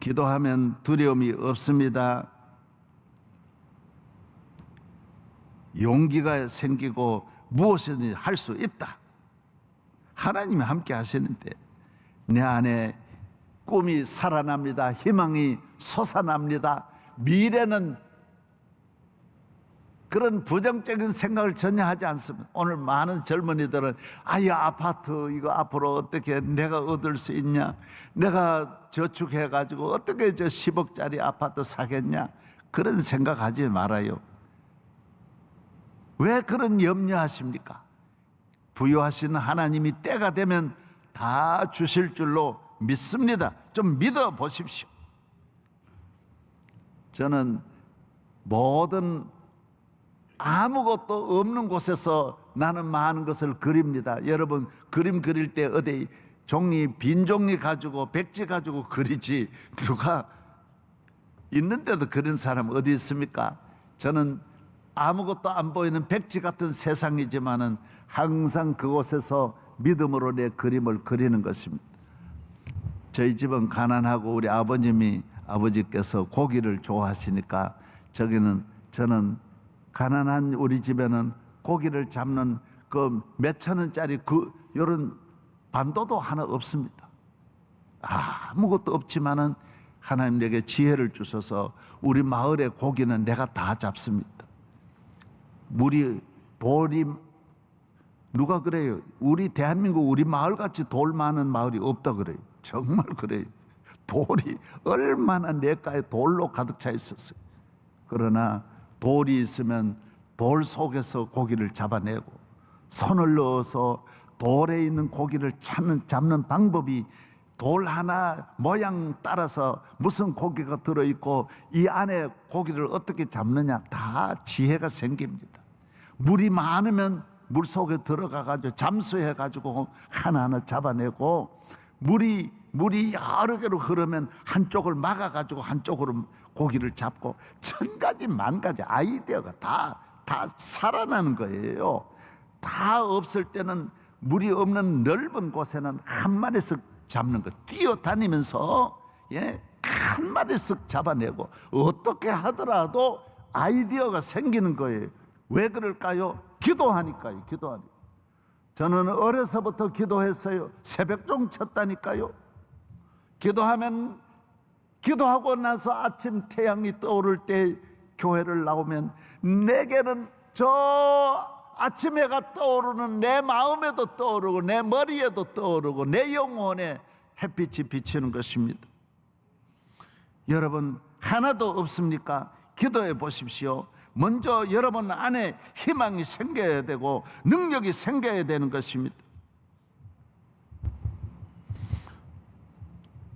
기도하면 두려움이 없습니다. 용기가 생기고 무엇이든지 할 수 있다. 하나님이 함께 하시는데 내 안에 꿈이 살아납니다. 희망이 솟아납니다. 미래는 그런 부정적인 생각을 전혀 하지 않습니다. 오늘 많은 젊은이들은 이 아파트 이거 앞으로 어떻게 내가 얻을 수 있냐, 내가 저축해가지고 어떻게 저 10억짜리 아파트 사겠냐, 그런 생각하지 말아요. 왜 그런 염려하십니까? 부유하신 하나님이 때가 되면 다 주실 줄로 믿습니다. 좀 믿어 보십시오. 저는 모든 아무것도 없는 곳에서 나는 많은 것을 그립니다. 여러분, 그림 그릴 때 어디 종이, 빈 종이 가지고 백지 가지고 그리지 누가 있는데도 그런 사람 어디 있습니까? 저는 아무것도 안 보이는 백지 같은 세상이지만은 항상 그곳에서 믿음으로 내 그림을 그리는 것입니다. 저희 집은 가난하고 우리 아버지께서 고기를 좋아하시니까 저는 가난한 우리 집에는 고기를 잡는 그 몇천 원짜리 요런 반도도 하나 없습니다. 아무것도 없지만은 하나님 내게 지혜를 주셔서 우리 마을의 고기는 내가 다 잡습니다. 돌이 누가 그래요? 우리 대한민국 우리 마을같이 돌 많은 마을이 없다 그래요. 정말 그래요. 돌이 얼마나 냇가에 돌로 가득 차 있었어요. 그러나 돌이 있으면 돌 속에서 고기를 잡아내고 손을 넣어서 돌에 있는 고기를 잡는 방법이 돌 하나 모양 따라서 무슨 고기가 들어있고 이 안에 고기를 어떻게 잡느냐 다 지혜가 생깁니다. 물이 많으면 물 속에 들어가가지고 잠수해가지고 하나하나 잡아내고 물이 여러 개로 흐르면 한쪽을 막아가지고 한쪽으로 고기를 잡고 천 가지 만 가지 아이디어가 다 살아나는 거예요. 다 없을 때는 물이 없는 넓은 곳에는 한 마리씩 잡는 거, 뛰어다니면서 한 마리씩 잡아내고 어떻게 하더라도 아이디어가 생기는 거예요. 왜 그럴까요? 기도하니까요. 저는 어려서부터 기도했어요. 새벽종 쳤다니까요. 기도하고 나서 아침 태양이 떠오를 때 교회를 나오면 내게는 저 아침 해가 떠오르는 내 마음에도 떠오르고 내 머리에도 떠오르고 내 영혼에 햇빛이 비치는 것입니다. 여러분 하나도 없습니까? 기도해 보십시오. 먼저 여러분 안에 희망이 생겨야 되고 능력이 생겨야 되는 것입니다.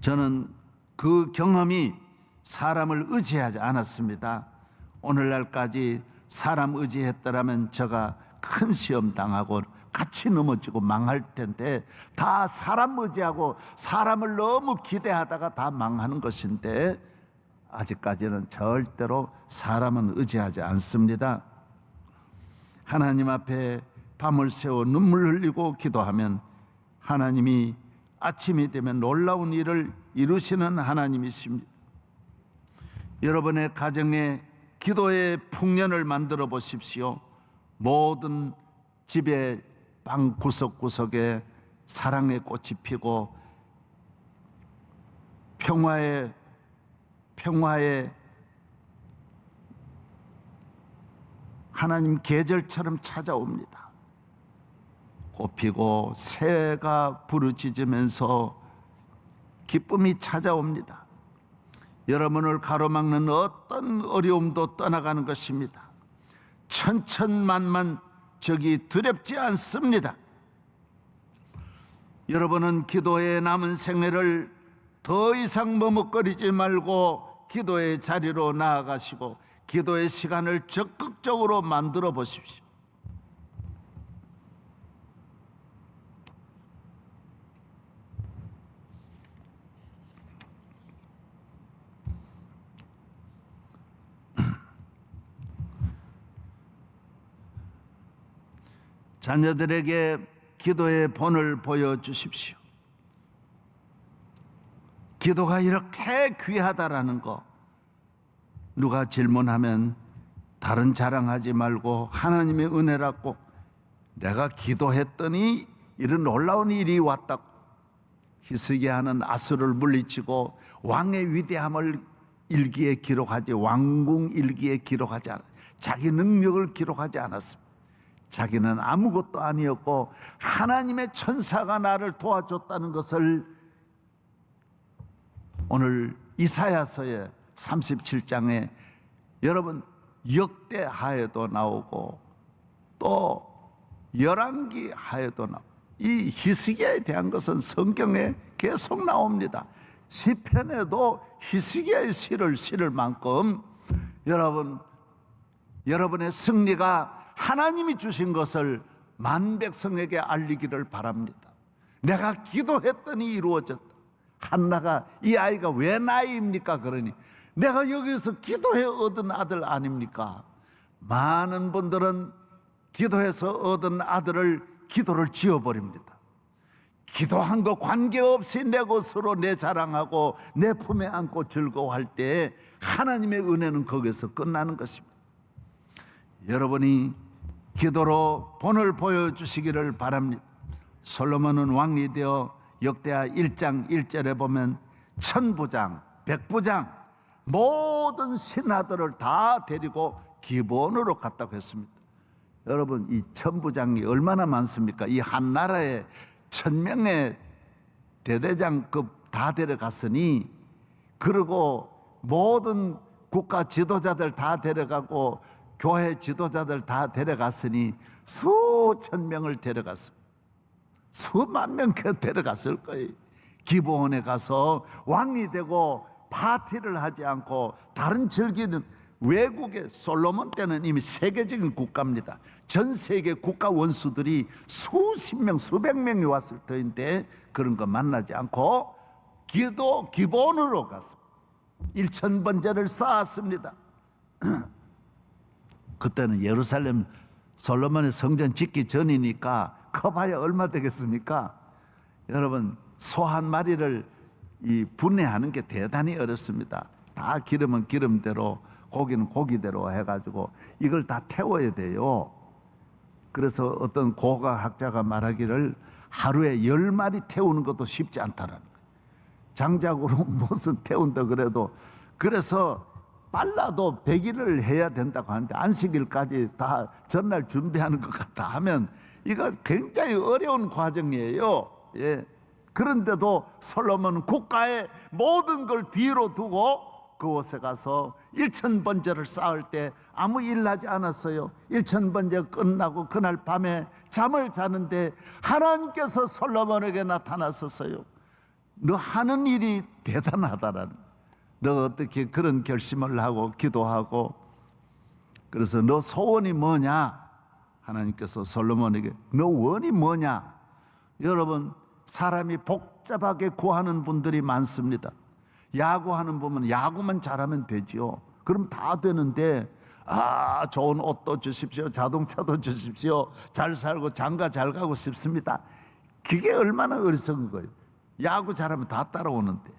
저는 그 경험이 사람을 의지하지 않았습니다. 오늘날까지 사람 의지했더라면 제가 큰 시험 당하고 같이 넘어지고 망할 텐데 다 사람 의지하고 사람을 너무 기대하다가 다 망하는 것인데 아직까지는 절대로 사람은 의지하지 않습니다. 하나님 앞에 밤을 새워 눈물 흘리고 기도하면 하나님이 아침이 되면 놀라운 일을 이루시는 하나님이십니다. 여러분의 가정에 기도의 풍년을 만들어 보십시오. 모든 집의 방 구석구석에 사랑의 꽃이 피고 평화의 하나님 계절처럼 찾아옵니다. 꽃피고 새가 부르짖으면서 기쁨이 찾아옵니다. 여러분을 가로막는 어떤 어려움도 떠나가는 것입니다. 천천만만 적이 두렵지 않습니다. 여러분은 기도의 남은 생애를 더 이상 머뭇거리지 말고 기도의 자리로 나아가시고 기도의 시간을 적극적으로 만들어 보십시오. 자녀들에게 기도의 본을 보여주십시오. 기도가 이렇게 귀하다라는 거, 누가 질문하면 다른 자랑하지 말고 하나님의 은혜라고, 내가 기도했더니 이런 놀라운 일이 왔다고. 히스기야는 아수를 물리치고 왕의 위대함을 일기에 기록하지, 왕궁 일기에 기록하지 않았어요. 자기 능력을 기록하지 않았습니다. 자기는 아무것도 아니었고 하나님의 천사가 나를 도와줬다는 것을 오늘 이사야서의 37장에 여러분 역대하에도 나오고 또 열왕기하에도 나오고, 이 히스기야에 대한 것은 성경에 계속 나옵니다. 시편에도 히스기야의 시를 실을 만큼 여러분의 승리가 하나님이 주신 것을 만백성에게 알리기를 바랍니다. 내가 기도했더니 이루어졌다. 한나가 이 아이가 왜 나이입니까? 그러니 내가 여기서 기도해 얻은 아들 아닙니까? 많은 분들은 기도해서 얻은 아들을 기도를 지어버립니다. 기도한 거 관계없이 내 것으로 내 자랑하고 내 품에 안고 즐거워할 때 하나님의 은혜는 거기서 끝나는 것입니다. 여러분이 기도로 본을 보여주시기를 바랍니다. 솔로몬은 왕이 되어 역대하 1장 1절에 보면 천부장, 백부장 모든 신하들을 다 데리고 기브온으로 갔다고 했습니다. 여러분, 이 천부장이 얼마나 많습니까? 이 한 나라에 1000명의 대대장급 다 데려갔으니, 그리고 모든 국가 지도자들 다 데려가고 교회 지도자들 다 데려갔으니 수천 명을 데려갔습니다. 수만 명 데려갔을 거예요. 기브온에 가서 왕이 되고 파티를 하지 않고 다른 즐기는, 외국의 솔로몬 때는 이미 세계적인 국가입니다. 전 세계 국가 원수들이 수십 명, 수백 명이 왔을 터인데 그런 거 만나지 않고 기브온으로 가서 1000번제를 쌓았습니다. 그때는 예루살렘 솔로몬의 성전 짓기 전이니까 커봐야 얼마 되겠습니까? 여러분, 소 한 마리를 분해하는 게 대단히 어렵습니다. 다 기름은 기름대로, 고기는 고기대로 해가지고 이걸 다 태워야 돼요. 그래서 어떤 고고학자가 말하기를 하루에 10마리 태우는 것도 쉽지 않다라는 거예요. 장작으로 무슨 태운다 그래도, 그래서 빨라도 100일을 해야 된다고 하는데 안식일까지 다 전날 준비하는 것 같다 하면 이거 굉장히 어려운 과정이에요. 예. 그런데도 솔로몬은 국가의 모든 걸 뒤로 두고 그곳에 가서 1000번제를 쌓을 때 아무 일 하지 않았어요. 1000번제 끝나고 그날 밤에 잠을 자는데 하나님께서 솔로몬에게 나타나셨어요. 너 하는 일이 대단하다라는, 너 어떻게 그런 결심을 하고 기도하고, 그래서 너 소원이 뭐냐? 하나님께서 솔로몬에게 너 원이 뭐냐? 여러분, 사람이 복잡하게 구하는 분들이 많습니다. 야구하는 분은 야구만 잘하면 되지요. 그럼 다 되는데, 좋은 옷도 주십시오, 자동차도 주십시오, 잘 살고 장가 잘 가고 싶습니다. 그게 얼마나 어리석은 거예요. 야구 잘하면 다 따라오는데.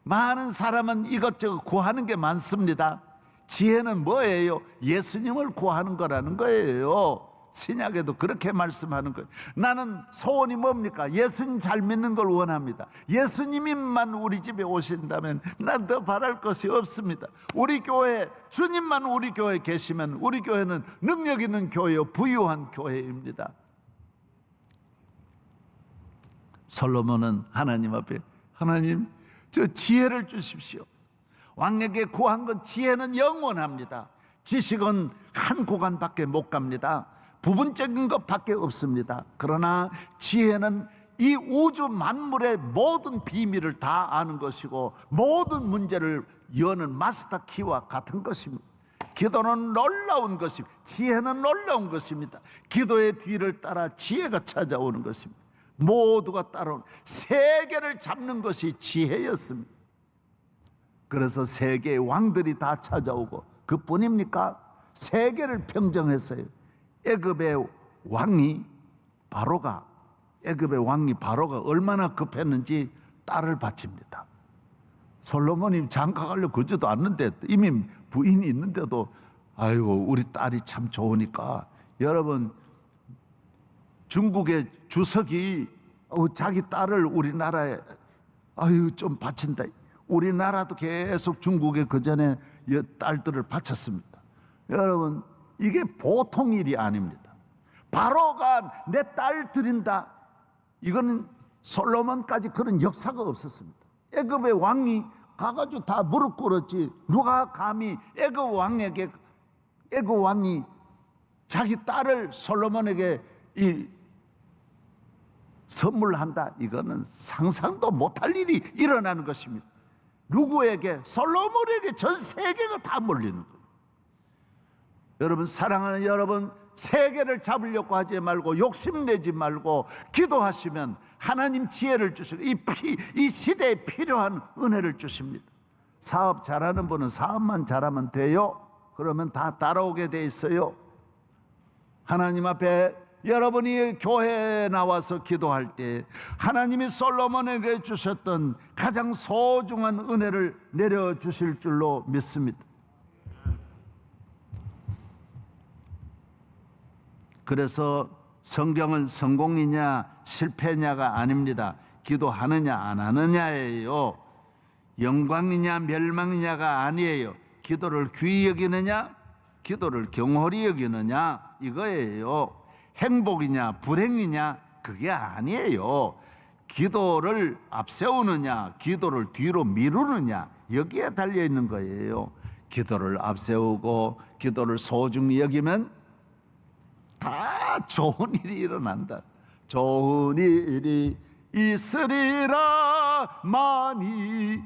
많은 사람은 이것저것 구하는 게 많습니다. 지혜는 뭐예요? 예수님을 구하는 거라는 거예요. 신약에도 그렇게 말씀하는 거예요. 나는 소원이 뭡니까? 예수님 잘 믿는 걸 원합니다. 예수님만 우리 집에 오신다면 난 더 바랄 것이 없습니다. 우리 교회, 주님만 우리 교회에 계시면 우리 교회는 능력 있는 교회요, 부유한 교회입니다. 솔로몬은 하나님 앞에 하나님 저 지혜를 주십시오. 왕에게 구한 건 지혜는 영원합니다. 지식은 한 구간밖에 못 갑니다. 부분적인 것밖에 없습니다. 그러나 지혜는 이 우주 만물의 모든 비밀을 다 아는 것이고 모든 문제를 여는 마스터 키와 같은 것입니다. 기도는 놀라운 것입니다. 지혜는 놀라운 것입니다. 기도의 뒤를 따라 지혜가 찾아오는 것입니다. 모두가 따라온 세계를 잡는 것이 지혜였습니다. 그래서 세계의 왕들이 다 찾아오고 그뿐입니까? 세계를 평정했어요. 애굽의 왕이 바로가 얼마나 급했는지 딸을 바칩니다. 솔로몬이 장가 가려 그러지도 않는데 이미 부인이 있는데도 아이고 우리 딸이 참 좋으니까 여러분 중국의 주석이 자기 딸을 우리나라에 좀 바친다. 우리나라도 계속 중국에 그전에 딸들을 바쳤습니다. 여러분 이게 보통 일이 아닙니다. 바로가 내 딸 드린다. 이거는 솔로몬까지 그런 역사가 없었습니다. 애굽의 왕이 가가지고 다 무릎 꿇었지. 누가 감히 애굽 왕이 자기 딸을 솔로몬에게 선물한다. 이거는 상상도 못할 일이 일어나는 것입니다. 누구에게? 솔로몬에게 전 세계가 다 몰리는 거예요. 여러분 사랑하는 여러분, 세계를 잡으려고 하지 말고 욕심내지 말고 기도하시면 하나님 지혜를 주시고 이 시대에 필요한 은혜를 주십니다. 사업 잘하는 분은 사업만 잘하면 돼요? 그러면 다 따라오게 돼 있어요. 하나님 앞에 여러분이 교회에 나와서 기도할 때 하나님이 솔로몬에게 주셨던 가장 소중한 은혜를 내려주실 줄로 믿습니다. 그래서 성경은 성공이냐 실패냐가 아닙니다. 기도하느냐 안 하느냐예요. 영광이냐 멸망이냐가 아니에요. 기도를 귀히 여기느냐 기도를 경홀히 여기느냐 이거예요. 행복이냐 불행이냐 그게 아니에요. 기도를 앞세우느냐 기도를 뒤로 미루느냐 여기에 달려있는 거예요. 기도를 앞세우고 기도를 소중히 여기면 다 좋은 일이 일어난다. 좋은 일이 있으리라 많이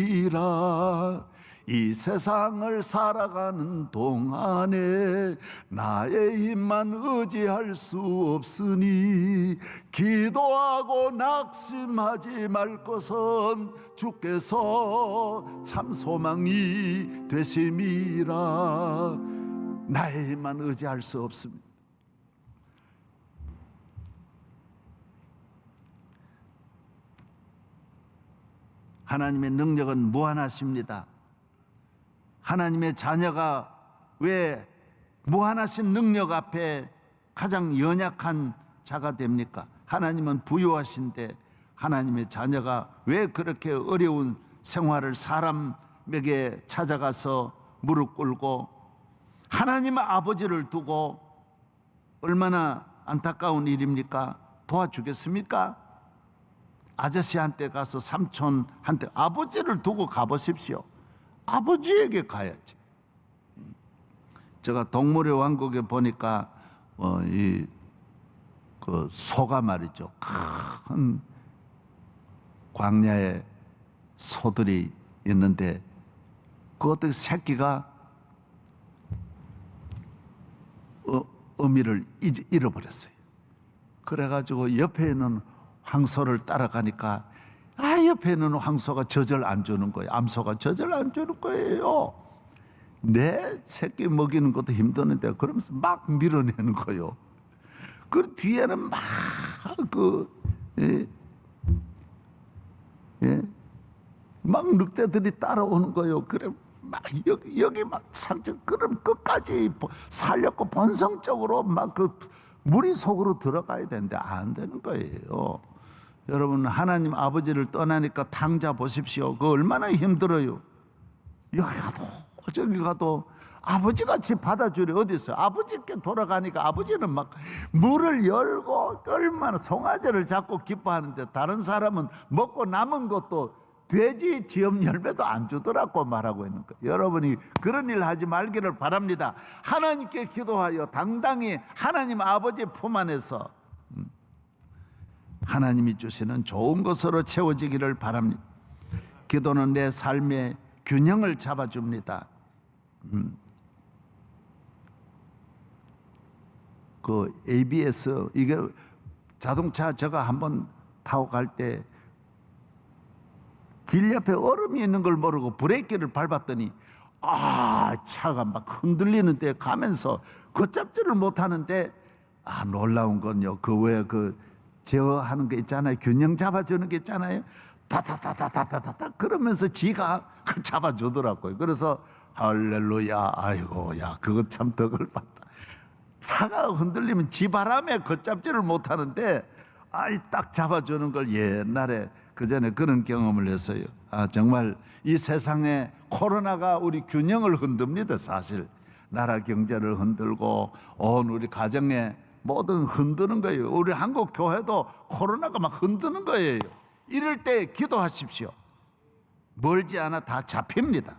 있으리라. 이 세상을 살아가는 동안에 나의 힘만 의지할 수 없으니 기도하고 낙심하지 말 것은 주께서 참 소망이 되심이라. 나의 힘만 의지할 수 없습니다. 하나님의 능력은 무한하십니다. 하나님의 자녀가 왜 무한하신 능력 앞에 가장 연약한 자가 됩니까? 하나님은 부유하신데 하나님의 자녀가 왜 그렇게 어려운 생활을 사람에게 찾아가서 무릎 꿇고 하나님의 아버지를 두고 얼마나 안타까운 일입니까? 도와주겠습니까? 아저씨한테 가서 삼촌한테 아버지를 두고 가보십시오. 아버지에게 가야지. 제가 동물의 왕국에 보니까 그 소가 말이죠. 큰 광야에 소들이 있는데 그 어떤 새끼가 어미를 잃어버렸어요. 그래가지고 옆에 있는 황소를 따라가니까 옆에 있는 황소가 젖을 안 주는 거예요. 암소가 젖을 안 주는 거예요. 내 새끼 먹이는 것도 힘드는데 그러면서 막 밀어내는 거예요. 그 뒤에는 막 막 늑대들이 따라오는 거예요. 그래 막 여기 막 상처 그럼 끝까지 살렸고 본성적으로 막 그 무리 속으로 들어가야 되는데 안 되는 거예요. 여러분 하나님 아버지를 떠나니까 탕자 보십시오. 그거 얼마나 힘들어요. 여기 가도 저기 가도 아버지같이 받아주리 어디 있어요? 아버지께 돌아가니까 아버지는 막 문을 열고 얼마나 송아지를 잡고 기뻐하는데 다른 사람은 먹고 남은 것도 돼지 지엄 열매도 안 주더라고 말하고 있는 거예요. 여러분이 그런 일 하지 말기를 바랍니다. 하나님께 기도하여 당당히 하나님 아버지 품 안에서 하나님이 주시는 좋은 것으로 채워지기를 바랍니다. 기도는 내 삶의 균형을 잡아줍니다. 그 ABS 이게 자동차 제가 한번 타고 갈 때 길 옆에 얼음이 있는 걸 모르고 브레이크를 밟았더니 차가 막 흔들리는데 가면서 걷잡지를 못하는데 놀라운 건요. 그 왜 그 제어하는 게 있잖아요. 균형 잡아주는 게 있잖아요. 다다다다다다다 그러면서 지가 그 잡아주더라고요. 그래서 할렐루야, 아이고, 야, 그거 참 덕을 봤다. 차가 흔들리면 지 바람에 걷잡지를 못하는데 딱 잡아주는 걸 옛날에 그 전에 그런 경험을 했어요. 정말 이 세상에 코로나가 우리 균형을 흔듭니다. 사실 나라 경제를 흔들고 온 우리 가정에 뭐든 흔드는 거예요. 우리 한국 교회도 코로나가 막 흔드는 거예요. 이럴 때 기도하십시오. 멀지 않아 다 잡힙니다.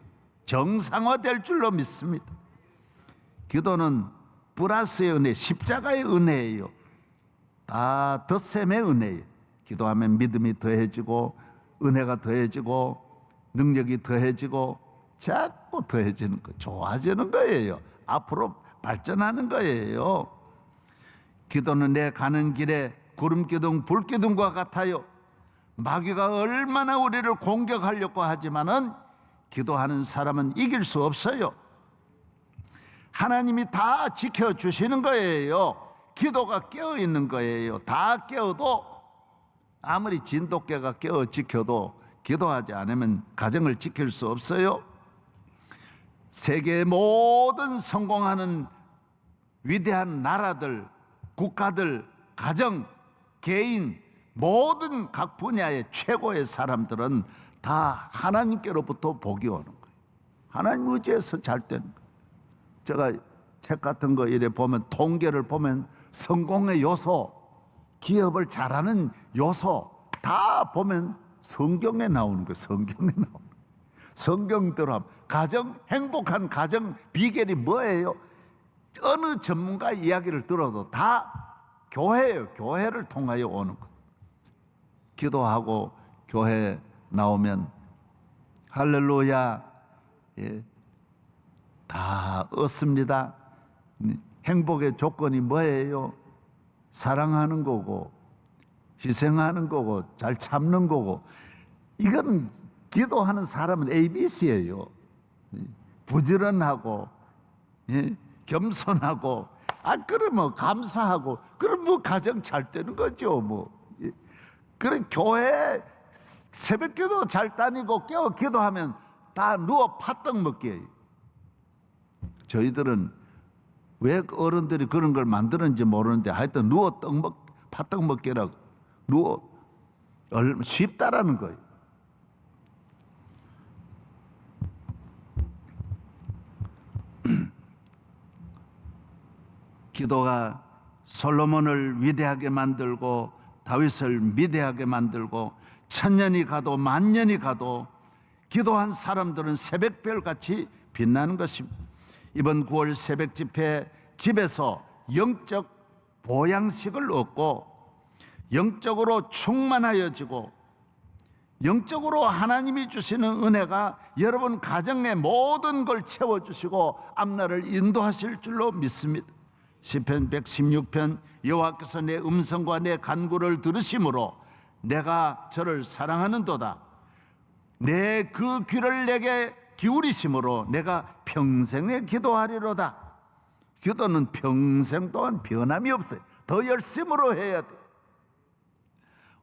정상화될 줄로 믿습니다. 기도는 플러스의 은혜, 십자가의 은혜예요. 다 덧셈의 은혜예요. 기도하면 믿음이 더해지고 은혜가 더해지고 능력이 더해지고 자꾸 더해지는 거, 좋아지는 거예요. 앞으로 발전하는 거예요. 기도는 내 가는 길에 구름기둥, 불기둥과 같아요. 마귀가 얼마나 우리를 공격하려고 하지만은 기도하는 사람은 이길 수 없어요. 하나님이 다 지켜주시는 거예요. 기도가 깨어있는 거예요. 다 깨어도 아무리 진돗개가 깨어 지켜도 기도하지 않으면 가정을 지킬 수 없어요. 세계의 모든 성공하는 위대한 나라들, 국가들, 가정, 개인 모든 각 분야의 최고의 사람들은 다 하나님께로부터 복이 오는 거예요. 하나님 의지해서 잘 되는 거예요. 제가 책 같은 거 이래 보면 통계를 보면 성공의 요소, 기업을 잘하는 요소 다 보면 성경에 나오는 거예요. 성경에 나오는 거예요. 성경대로 가정, 행복한 가정 비결이 뭐예요? 어느 전문가 이야기를 들어도 다 교회예요. 교회를 통하여 오는 거예요. 기도하고 교회 나오면 할렐루야, 예, 다 얻습니다. 행복의 조건이 뭐예요? 사랑하는 거고 희생하는 거고 잘 참는 거고. 이건 기도하는 사람은 ABC예요. 부지런하고, 예, 겸손하고, 그러면 감사하고, 그럼 뭐 가정 잘 되는 거죠. 뭐. 그래 교회 새벽기도 잘 다니고 깨어 기도하면 다 누워 팥떡 먹기예요. 저희들은 왜 어른들이 그런 걸 만드는지 모르는데 하여튼 누워 팥떡 먹기라고 누워 쉽다라는 거예요. 기도가 솔로몬을 위대하게 만들고 다윗을 위대하게 만들고 천년이 가도 만년이 가도 기도한 사람들은 새벽별같이 빛나는 것입니다. 이번 9월 새벽 집회 집에서 영적 보양식을 얻고 영적으로 충만하여지고 영적으로 하나님이 주시는 은혜가 여러분 가정의 모든 걸 채워주시고 앞날을 인도하실 줄로 믿습니다. 시편 116편 여호와께서 내 음성과 내 간구를 들으심으로 내가 저를 사랑하는도다. 내 그 귀를 내게 기울이심으로 내가 평생에 기도하리로다. 기도는 평생 동안 변함이 없어요. 더 열심으로 해야 돼.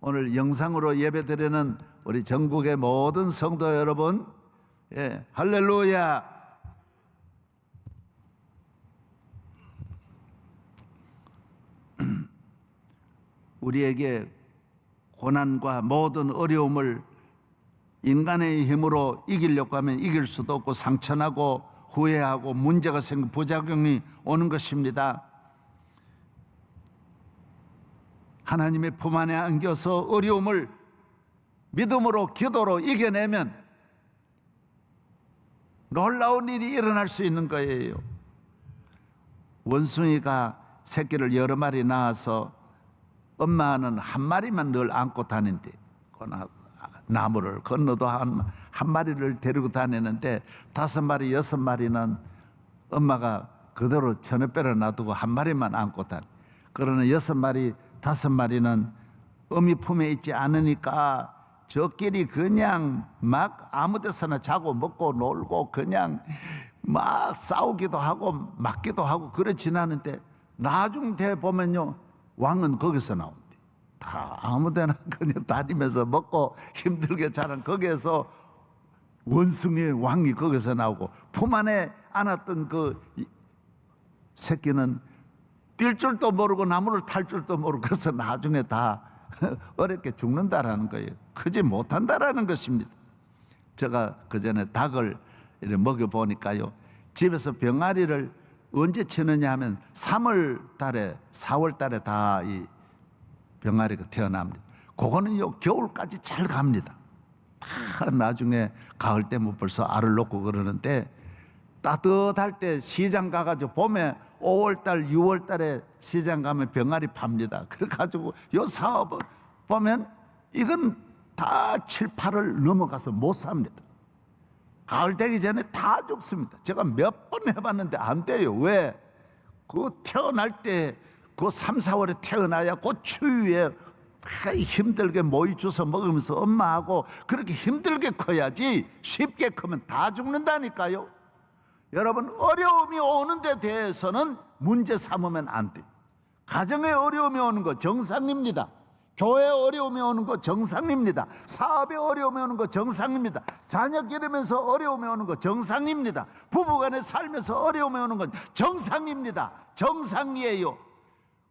오늘 영상으로 예배드리는 우리 전국의 모든 성도 여러분, 예, 할렐루야. 우리에게 고난과 모든 어려움을 인간의 힘으로 이기려고 하면 이길 수도 없고 상처나고 후회하고 문제가 생기고 부작용이 오는 것입니다. 하나님의 품 안에 안겨서 어려움을 믿음으로 기도로 이겨내면 놀라운 일이 일어날 수 있는 거예요. 원숭이가 새끼를 여러 마리 낳아서 엄마는 한 마리만 늘 안고 다닌대. 나무를 건너도 한 마리를 데리고 다니는데 5마리, 6마리는 엄마가 그대로 전에빼려 놔두고 한 마리만 안고 다니. 그러나 6마리, 5마리는 어미 품에 있지 않으니까 저끼리 그냥 막 아무 데서나 자고 먹고 놀고 그냥 막 싸우기도 하고 맞기도 하고 그래 지나는데 나중 돼 보면요, 왕은 거기서 나온대. 다 아무데나 그냥 다니면서 먹고 힘들게 자란 거기에서 원숭이의 왕이 거기서 나오고, 품 안에 안았던 그 새끼는 뛸 줄도 모르고 나무를 탈 줄도 모르고 그래서 나중에 다 어렵게 죽는다라는 거예요. 크지 못한다라는 것입니다. 제가 그전에 닭을 이렇게 먹여보니까요, 집에서 병아리를 언제 치느냐 하면 3월 달에 4월 달에 다 이 병아리가 태어납니다. 그거는요 겨울까지 잘 갑니다. 다 나중에 가을 때면 벌써 알을 놓고 그러는데, 따뜻할 때 시장 가가지고 봄에 5월달 6월달에 시장 가면 병아리 팝니다. 그래가지고 요 사업은 보면 이건 다 7, 8월 넘어가서 못 삽니다. 가을 되기 전에 다 죽습니다. 제가 몇 번 해봤는데 안 돼요. 왜? 그 태어날 때 그 3, 4월에 태어나야 그 추위에 힘들게 모이 주워 먹으면서 엄마하고 그렇게 힘들게 커야지 쉽게 크면 다 죽는다니까요. 여러분, 어려움이 오는 데 대해서는 문제 삼으면 안 돼요. 가정에 어려움이 오는 거 정상입니다. 교회에 어려움이 오는 거 정상입니다. 사업에 어려움이 오는 거 정상입니다. 자녀 기르면서 어려움이 오는 거 정상입니다. 부부간에 살면서 어려움이 오는 건 정상입니다. 정상이에요.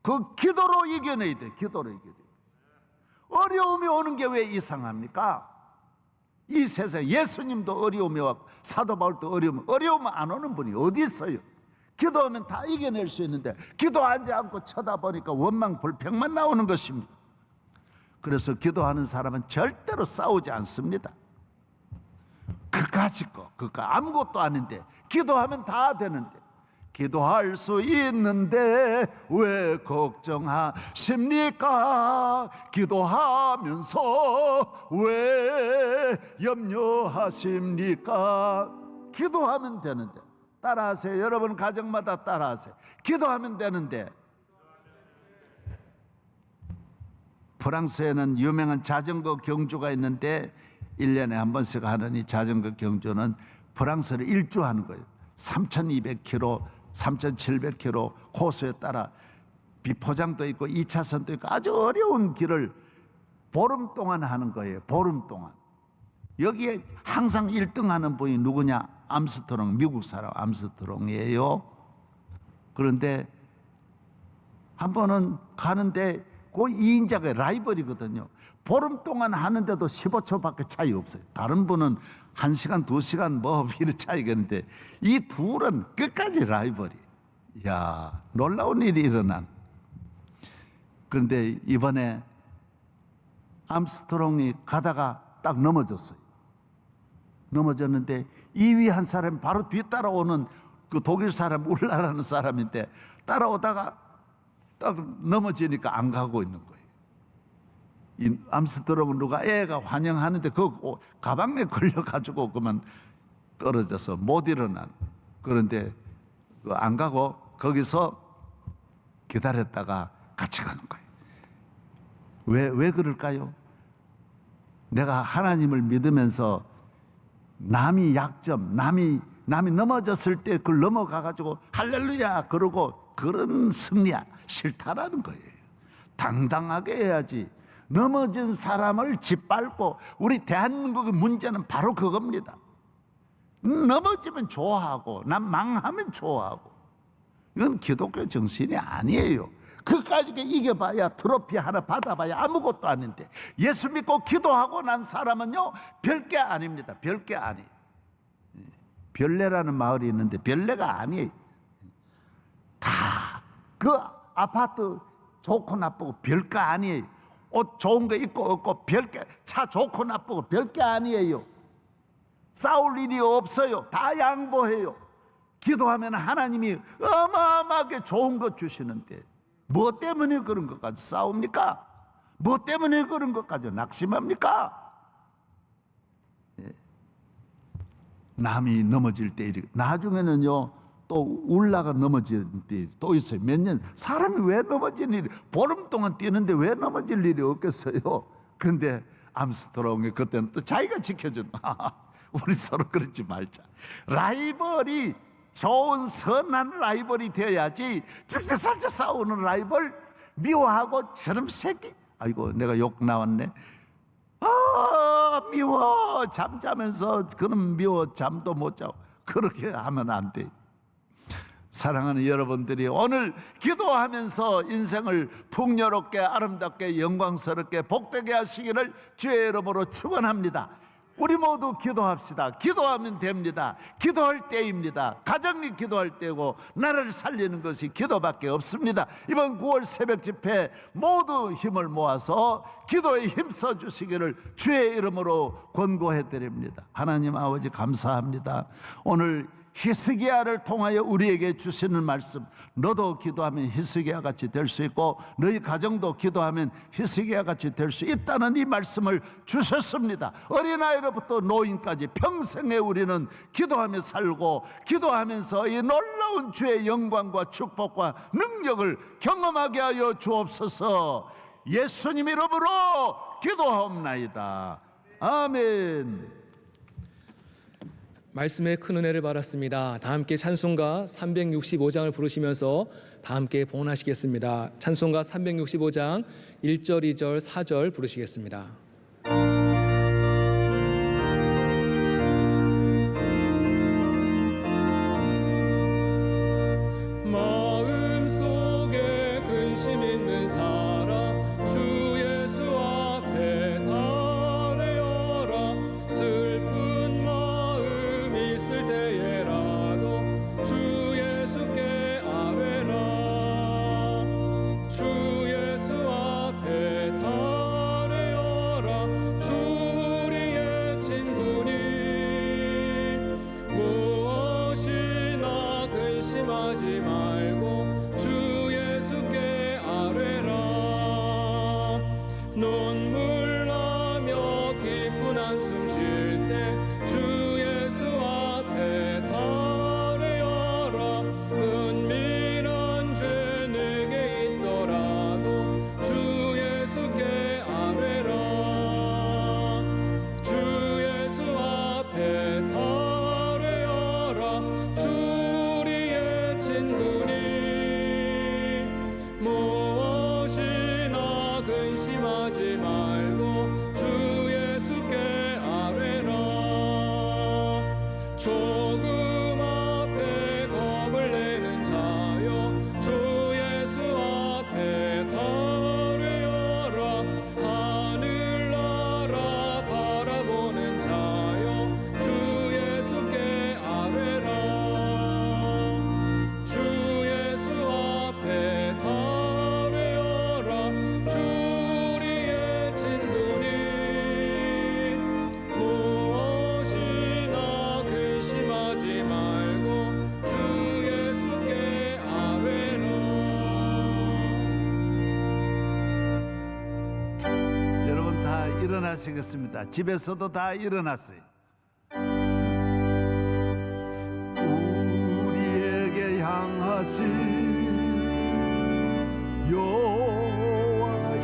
그 기도로 이겨내야 돼. 기도로 이겨내야 돼. 어려움이 오는 게 왜 이상합니까? 이 세상에 예수님도 어려움이 왔고 사도 바울도 어려움 안 오는 분이 어디 있어요? 기도하면 다 이겨낼 수 있는데 기도하지 않고 쳐다보니까 원망 불평만 나오는 것입니다. 그래서 기도하는 사람은 절대로 싸우지 않습니다. 그까짓 거, 그까 아무것도 아닌데 기도하면 다 되는데, 기도할 수 있는데 왜 걱정하십니까? 기도하면서 왜 염려하십니까? 기도하면 되는데. 따라하세요. 여러분 가정마다 따라하세요. 기도하면 되는데. 프랑스에는 유명한 자전거 경주가 있는데 1년에 한 번씩 하는 이 자전거 경주는 프랑스를 일주하는 거예요. 3,200km, 3,700km 코스에 따라 비포장도 있고 2차선도 있고 아주 어려운 길을 보름 동안 하는 거예요. 보름 동안. 여기에 항상 1등 하는 분이 누구냐? 암스트롱, 미국 사람 암스트롱이에요. 그런데 한 번은 가는데 그 2인자가 라이벌이거든요. 보름 동안 하는데도 15초밖에 차이 없어요. 다른 분은 1시간, 2시간 뭐 이런 차이겠는데 이 둘은 끝까지 라이벌이. 야, 놀라운 일이 일어난. 그런데 이번에 암스트롱이 가다가 딱 넘어졌어요. 넘어졌는데 2위 한 사람이 바로 뒤따라오는 그 독일 사람, 울라라는 사람인데 따라오다가 딱 넘어지니까 안 가고 있는 거예요. 이 암스트롱은 누가 애가 환영하는데 그 가방에 걸려가지고 그만 떨어져서 못 일어난. 그런데 안 가고 거기서 기다렸다가 같이 가는 거예요. 왜 그럴까요? 내가 하나님을 믿으면서 남이 약점, 남이 넘어졌을 때 그걸 넘어가가지고 할렐루야 그러고 그런 승리야 싫다라는 거예요. 당당하게 해야지. 넘어진 사람을 짓밟고, 우리 대한민국의 문제는 바로 그겁니다. 넘어지면 좋아하고 난 망하면 좋아하고, 이건 기독교 정신이 아니에요. 그까짓 게 이겨봐야 트로피 하나 받아봐야 아무것도 아닌데, 예수 믿고 기도하고 난 사람은요 별게 아닙니다. 별게 아니에요. 별내라는 마을이 있는데 별내가 아니에요. 다 그 아파트 좋고 나쁘고 별거 아니에요. 옷 좋은 거 입고 없고 별게, 차 좋고 나쁘고 별게 아니에요. 싸울 일이 없어요. 다 양보해요. 기도하면 하나님이 어마어마하게 좋은 것 주시는데 뭐 때문에 그런 것까지 싸웁니까? 뭐 때문에 그런 것까지 낙심합니까? 남이 넘어질 때 나중에는요 또 울다가 넘어지는 때 또 있어요. 몇 년 사람이 왜 넘어질 일이, 보름 동안 뛰는데 왜 넘어질 일이 없겠어요. 근데 암스트롱이 그때는 또 자기가 지켜준 우리 서로 그러지 말자. 라이벌이 좋은 선한 라이벌이 되어야지 죽자살자 싸우는 라이벌 미워하고 저놈 새끼, 아이고 내가 욕 나왔네. 미워, 잠자면서 그놈 미워, 잠도 못 자고 그렇게 하면 안 돼. 사랑하는 여러분들이 오늘 기도하면서 인생을 풍요롭게 아름답게 영광스럽게 복되게 하시기를 주의 이름으로 축원합니다. 우리 모두 기도합시다. 기도하면 됩니다. 기도할 때입니다. 가정이 기도할 때고 나라를 살리는 것이 기도밖에 없습니다. 이번 9월 새벽 집회 모두 힘을 모아서 기도에 힘써 주시기를 주의 이름으로 권고해 드립니다. 하나님 아버지 감사합니다. 오늘 히스기야를 통하여 우리에게 주시는 말씀, 너도 기도하면 히스기야 같이 될 수 있고 너희 가정도 기도하면 히스기야 같이 될 수 있다는 이 말씀을 주셨습니다. 어린아이로부터 노인까지 평생에 우리는 기도하며 살고 기도하면서 이 놀라운 주의 영광과 축복과 능력을 경험하게 하여 주옵소서. 예수님 이름으로 기도하옵나이다. 아멘. 말씀의 큰 은혜를 받았습니다. 다 함께 찬송가 365장을 부르시면서 다 함께 봉헌하시겠습니다. 찬송가 365장 1절, 2절, 4절 부르시겠습니다. 마음속에 근심 있는 사람 주 예수 앞에 달래어라. 슬픈 마음 있을 때에라도 주 예수께 아뢰라. 주 예수 앞에 달래어라. 주 우리의 친구니 무엇이나 근심하지 말고 주 예수께 아뢰라. 눈물 나며 깊은 한숨 쉴 때 주 예수 앞에 달래어라. 은밀한 죄 내게 있더라도 주 예수께 아뢰라. 주 예수 앞에 달래어라. 주 우리의 친구니 무엇이나 근심하지 말고 주 예수께 아뢰라. 조금 앞에 겁을 내는 자여 주 예수 앞에 달래어라. 하늘나라 바라보는 자여 주 예수께 아뢰라. 주 예수 앞에 달래어라. 주 우리의 친구니 무엇이나 근심하지 말고 주 예수께 아뢰라. 여러분 다 일어나시겠습니다. 집에서도 다 일어났어요. 우리에게 향하신 여호와의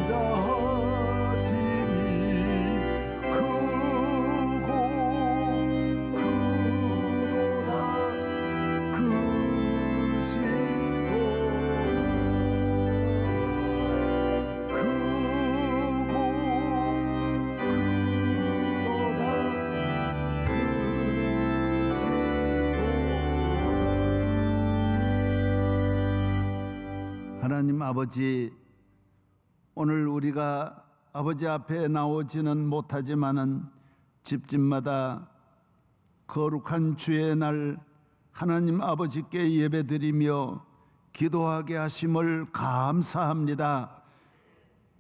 인자하심이 크고 크도다 크시도다 크고 하나님 아버지, 오늘 우리가 아버지 앞에 나오지는 못하지만은 집집마다 거룩한 주의 날 하나님 아버지께 예배드리며 기도하게 하심을 감사합니다.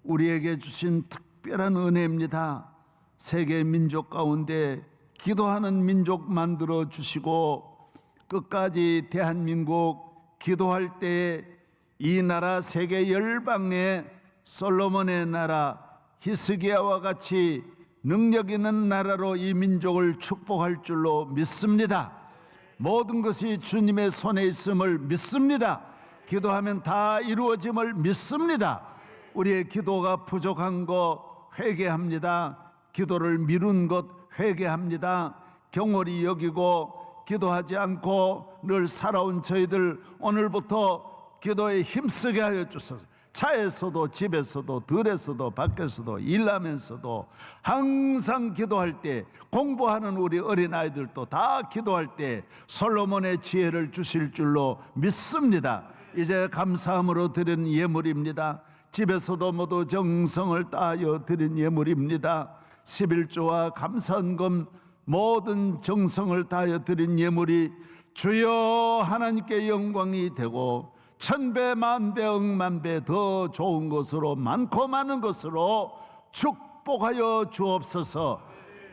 우리에게 주신 특별한 은혜입니다. 세계 민족 가운데 기도하는 민족 만들어 주시고 끝까지 대한민국 기도할 때 이 나라 세계 열방에 솔로몬의 나라 히스기야와 같이 능력 있는 나라로 이 민족을 축복할 줄로 믿습니다. 모든 것이 주님의 손에 있음을 믿습니다. 기도하면 다 이루어짐을 믿습니다. 우리의 기도가 부족한 것 회개합니다. 기도를 미룬 것 회개합니다. 경홀히 여기고 기도하지 않고 늘 살아온 저희들 오늘부터 기도에 힘쓰게 하여 주소서. 차에서도 집에서도 들에서도 밖에서도 일하면서도 항상 기도할 때, 공부하는 우리 어린아이들도 다 기도할 때 솔로몬의 지혜를 주실 줄로 믿습니다. 이제 감사함으로 드린 예물입니다. 집에서도 모두 정성을 다하여 드린 예물입니다. 11조와 감사헌금 모든 정성을 다하여 드린 예물이 주여 하나님께 영광이 되고 천배 만배 억만배 더 좋은 것으로 많고 많은 것으로 축복하여 주옵소서.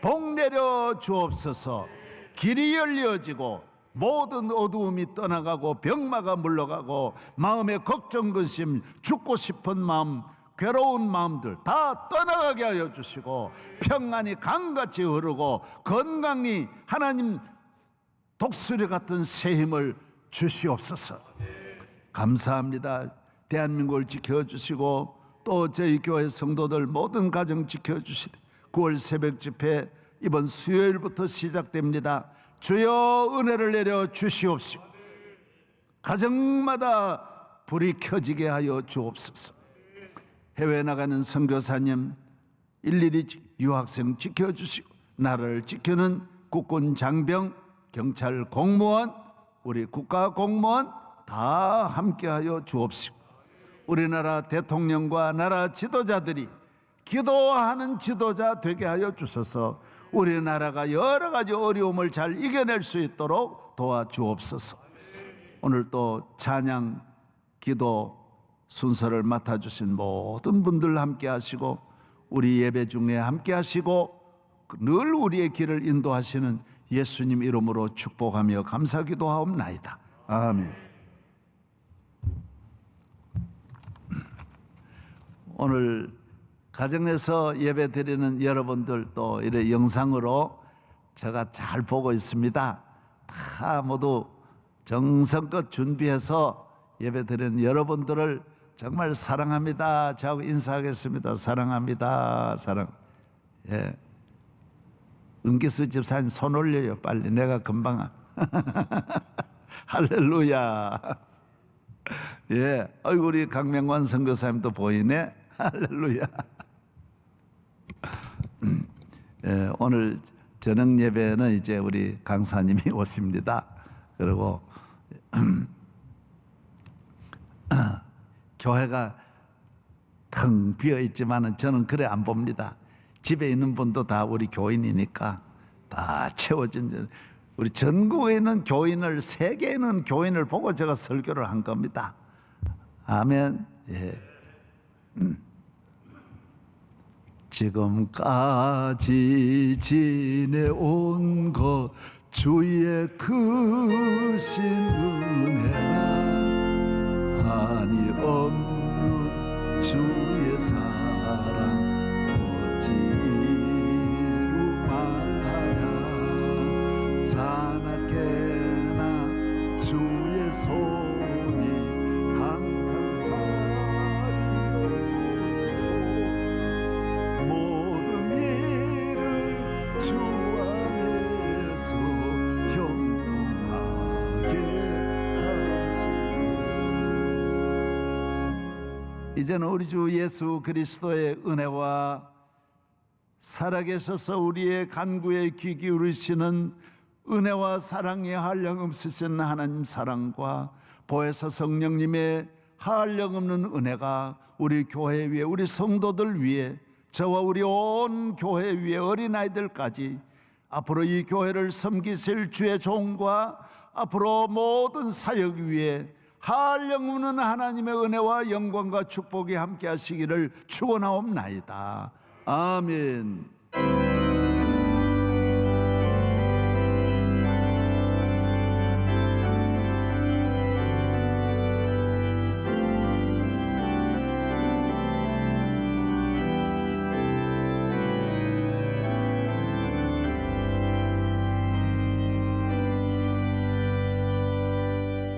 복 내려 주옵소서. 길이 열려지고 모든 어두움이 떠나가고 병마가 물러가고 마음의 걱정 근심 죽고 싶은 마음 괴로운 마음들 다 떠나가게 하여 주시고 평안이 강같이 흐르고 건강이 하나님 독수리 같은 새 힘을 주시옵소서. 감사합니다. 대한민국을 지켜주시고 또 저희 교회 성도들 모든 가정 지켜주시되 9월 새벽 집회 이번 수요일부터 시작됩니다. 주여 은혜를 내려 주시옵시고 가정마다 불이 켜지게 하여 주옵소서. 해외 나가는 선교사님 일일이 유학생 지켜주시고 나라를 지키는 국군 장병, 경찰 공무원, 우리 국가 공무원 다 함께하여 주옵시고 우리나라 대통령과 나라 지도자들이 기도하는 지도자 되게 하여 주셔서 우리나라가 여러 가지 어려움을 잘 이겨낼 수 있도록 도와주옵소서. 오늘 또 찬양 기도 순서를 맡아주신 모든 분들 함께 하시고 우리 예배 중에 함께 하시고 늘 우리의 길을 인도하시는 예수님 이름으로 축복하며 감사기도하옵나이다. 아멘. 오늘 가정에서 예배 드리는 여러분들 또 이래 영상으로 제가 잘 보고 있습니다. 다 모두 정성껏 준비해서 예배 드리는 여러분들을 정말 사랑합니다. 저하고 인사하겠습니다. 사랑합니다. 사랑. 예. 은기수 집사님 손 올려요. 빨리 내가 금방. 할렐루야. 예. 아이고 우리 강명관 선교사님도 보이네. 할렐루야. 예, 오늘 저녁 예배는 이제 우리 강사님이 오십니다. 그리고 교회가 텅 비어 있지만은 저는 그래 안 봅니다. 집에 있는 분도 다 우리 교인이니까 다 채워진 우리 전국에 있는 교인을 세계에 있는 교인을 보고 제가 설교를 한 겁니다. 아멘. 예. 지금까지 지내온 것 주의 크신 은혜라 한이 없는 주의 사랑 어찌 이루만하냐 자나깨나 주의 손이 항상 살펴주소 모든 일을 주 안에서 형통하게 하시오. 이제는 우리 주 예수 그리스도의 은혜와 살아계셔서 우리의 간구에 귀 기울이시는 은혜와 사랑의 한량없으신 하나님 사랑과 보혜사 성령님의 한량없는 은혜가 우리 교회 위에 우리 성도들 위에 저와 우리 온 교회 위에 어린아이들까지 앞으로 이 교회를 섬기실 주의 종과 앞으로 모든 사역 위에 한량없는 하나님의 은혜와 영광과 축복이 함께 하시기를 축원하옵나이다. 아멘.